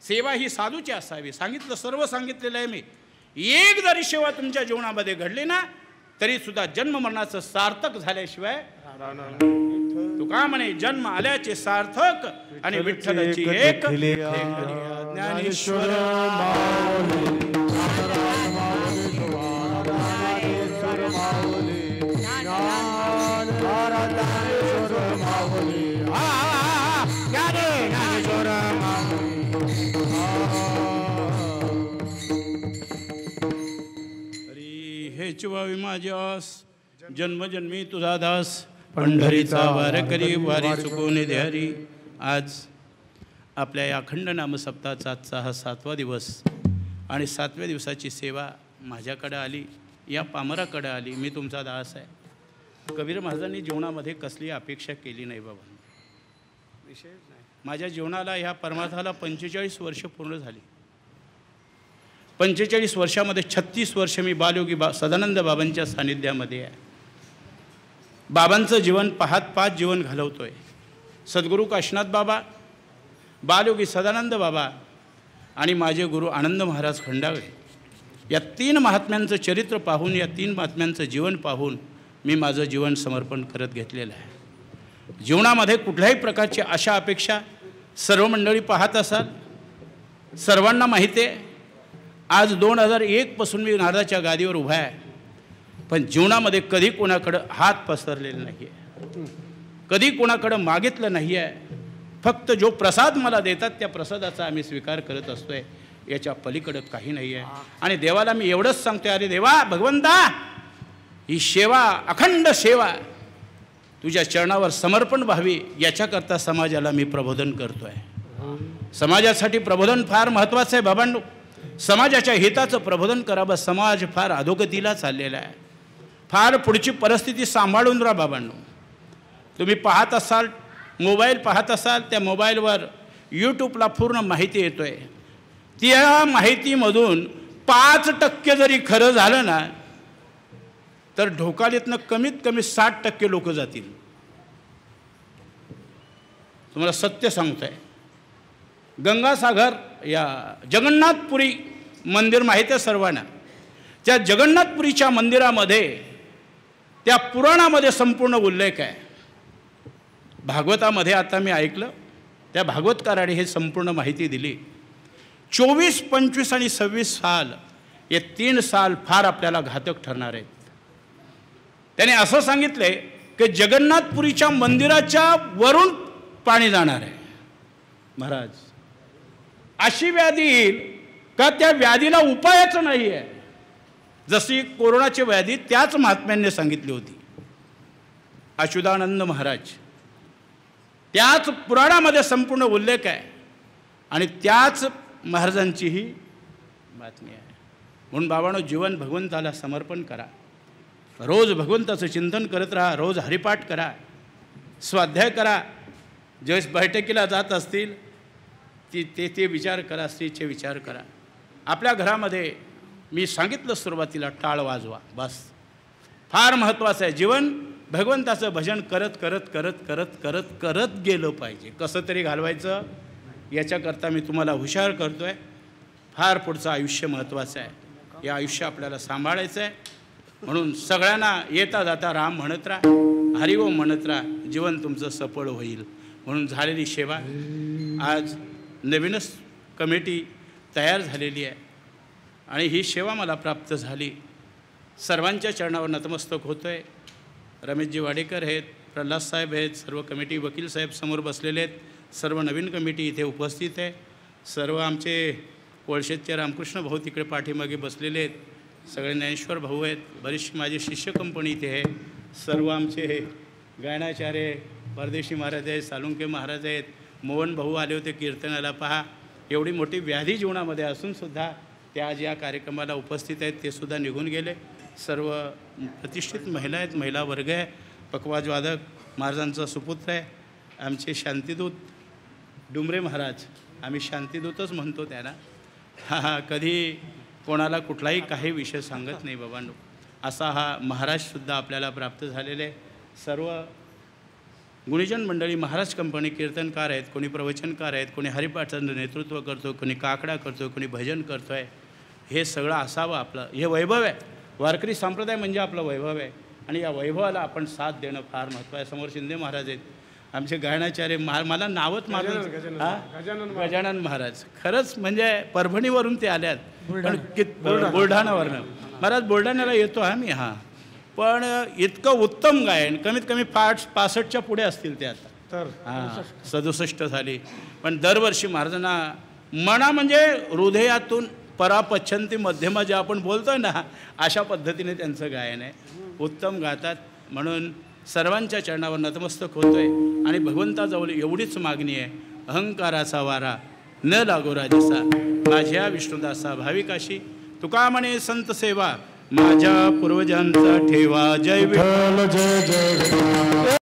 सेवा ही साधूची असावी. सांगितलं, सर्व सांगितलेलं आहे मी. एक जरी सेवा तुमच्या जीवनामध्ये घडली ना तरीसुद्धा जन्म मरणाचं सार्थक झाल्याशिवाय तुका म्हणे जन्म आल्याचे सार्थक आणि विठ्ठलाची एक ज्ञानेश्वर हेचवावी माझ्यास जन्मजन्मी तुझा दास पंढरीचा वार करी वारी चुकवणे दे हरी. आज आपल्या या अखंड नामसप्ताहाचा आजचा हा 7वा दिवस आणि 7व्या दिवसाची सेवा माझ्याकडे आली, या पामराकडे आली. मी तुमचा दास आहे. कबीर महाराजांनी जीवनामध्ये कसली अपेक्षा केली नाही बाबा. विशेष नाही. माझ्या जीवनाला ह्या परमार्थाला 45 वर्ष पूर्ण झाली. 45 वर्षामध्ये 36 वर्ष मी बालयोगी सदानंद बाबांच्या सानिध्यामध्ये आहे. बाबांचं जीवन पाहत जीवन घालवतोय. सद्गुरू काशीनाथ बाबा, बालयोगी सदानंद बाबा आणि माझे गुरु आनंद महाराज खंडागळे, या 3 महात्म्यांचं चरित्र पाहून, या 3 महात्म्यांचं जीवन पाहून मी माझं जीवन समर्पण करत घेतलेलं आहे. जीवनामध्ये कुठल्याही प्रकारची आशा अपेक्षा सर्व मंडळी पाहत असाल. सर्वांना माहिती आहे आज 2001 पासून मी नारदाच्या गादीवर उभा आहे, पण जीवनामध्ये कधी कोणाकडं हात पसरलेला नाही आहे, कधी कोणाकडं मागितलं नाही आहे. फक्त जो प्रसाद मला देतात त्या प्रसादाचा आम्ही स्वीकार करत असतो आहे. याच्या पलीकडं काही नाही आहे. आणि देवाला मी एवढंच सांगतो, अरे देवा, भगवंता, ही सेवा, अखंड सेवा तुझ्या चरणावर समर्पण व्हावी याच्याकरता समाजाला मी प्रबोधन करतो आहे. समाजासाठी प्रबोधन फार महत्त्वाचं आहे बाबांनो. समाजाच्या हिताचं प्रबोधन करावं. समाज फार अधोगतीला चाललेला आहे. फार पुढची परिस्थिती सांभाळून राहा बाबांनो. तुम्ही पाहत असाल, मोबाईल पाहत असाल, त्या मोबाईलवर यूट्यूबला पूर्ण माहिती येतो आहे. त्या माहितीमधून 5% जरी खरं झालं ना तर ढोकालीतनं कमीत कमी 60% लोक जातील. तुम्हाला सत्य सांगतो आहे. गंगासागर या जगन्नाथपुरी मंदिर माहीत आहे सर्वांना. त्या जगन्नाथपुरीच्या मंदिरामध्ये त्या पुराणामध्ये संपूर्ण उल्लेख आहे. भागवतामध्ये आता मी ऐकलं, त्या भागवतकाराने हे संपूर्ण माहिती दिली. 24, 25 आणि 26 साल, हे 3 साल फार आपल्याला घातक ठरणार आहेत. त्याने असं सांगितले की जगन्नाथपुरीच्या मंदिराच्या वरून पाणी जाणार आहे. महाराज, अशी व्याधी येईल का त्या व्याधीला उपायच नाही आहे. जशी कोरोनाची व्याधी त्याच महात्म्यांनी सांगितली होती. अच्युतानंद महाराज, त्याच पुराणामध्ये संपूर्ण उल्लेख आहे आणि त्याच महाराजांची ही बातमी आहे. म्हणून बाबांनो, जीवन भगवंताला समर्पण करा. रोज भगवंताचं चिंतन करत राहा. रोज हरिपाठ करा, स्वाध्याय करा. ज्यावेळेस बैठकीला जात असतील ते विचार करा, स्त्रीचे विचार करा. आपल्या घरामध्ये मी सांगितलं सुरुवातीला, टाळ वाजवा. बस, फार महत्त्वाचं आहे. जीवन भगवंताचं भजन करत करत करत करत करत करत गेलं पाहिजे. कसं तरी घालवायचं याच्याकरता मी तुम्हाला हुशार करतो आहे. फार पुढचं आयुष्य महत्त्वाचं आहे. हे आयुष्य आपल्याला सांभाळायचं आहे. म्हणून सगळ्यांना येता जाता राम म्हणत राहा, हरिओम म्हणत राहा. जीवन तुमचं सफळ होईल. म्हणून झालेली सेवा, आज नवीनच कमिटी तयार झालेली आहे आणि ही सेवा मला प्राप्त झाली. सर्वांच्या चरणावर नतमस्तक होतो आहे. रमेशजी वाडेकर आहेत, प्रल्हाद साहेब आहेत, सर्व कमिटी, वकील साहेब समोर बसलेले आहेत. सर्व नवीन कमिटी इथे उपस्थित आहे. सर्व आमचे कोळशेतचे रामकृष्ण भाऊ तिकडे पाठीमागे बसलेले आहेत. सगळे ज्ञानेश्वर भाऊ आहेत. बरीचशी माझी शिष्य कंपनी इथे आहे. सर्व आमचे गायनाचार्य परदेशी महाराज आहेत, सालुंके महाराज आहेत. मोहन भाऊ आले होते कीर्तनाला. पहा, एवढी मोठी व्याधी जीवनामध्ये असूनसुद्धा ते आज या कार्यक्रमाला उपस्थित आहेत. ते सुद्धा निघून गेले. सर्व प्रतिष्ठित महिला आहेत, महिला वर्ग आहे. पखवाज वादक महाराजांचा सुपुत्र आहे आमचे शांतिदूत डुमरे महाराज. आम्ही शांतिदूतच म्हणतो त्यांना. कधी कोणाला कुठलाही काही विषय सांगत नाही बाबांनो. असा हा महाराजसुद्धा आपल्याला प्राप्त झालेले. सर्व गुणीजन मंडळी, महाराज कंपनी, कीर्तनकार आहेत, कोणी प्रवचनकार आहेत, कोणी हरिपाठाचं नेतृत्व करतो, कोणी काकडा करतो, कोणी भजन करतो आहे. हे सगळं असावं आपलं. हे वैभव आहे. वारकरी संप्रदाय म्हणजे आपलं वैभव आहे आणि या वैभवाला आपण साथ देणं फार महत्त्व आहे. समोर शिंदे महाराज आहेत, आमचे गायनाचार्य. मला नावच गजानन महाराज. खरंच म्हणजे परभणीवरून ते आल्यात, पण बुलढाणावरनं. महाराज बुलढाण्याला येतो आम्ही. हां, पण इतकं उत्तम गायन, कमीत कमी 65च्या पुढे असतील ते आता. तर हां, 67 झाली. पण दरवर्षी महाराजांना मना म्हणजे हृदयातून परापच्छंती मध्यमा जे आपण बोलतोय ना, अशा पद्धतीने त्यांचं गायन आहे. उत्तम गातात. म्हणून सर्वांच्या चरणावर नतमस्तक होतोय आणि भगवंताजवळ एवढीच मागणी आहे, अहंकाराचा वारा न लागो राजसा, माझ्या विष्णुदासा भाविकाशी. तुका म्हणे संत सेवा, माझ्या पूर्वजांचा ठेवा. जय विठ्ठल, जय जय.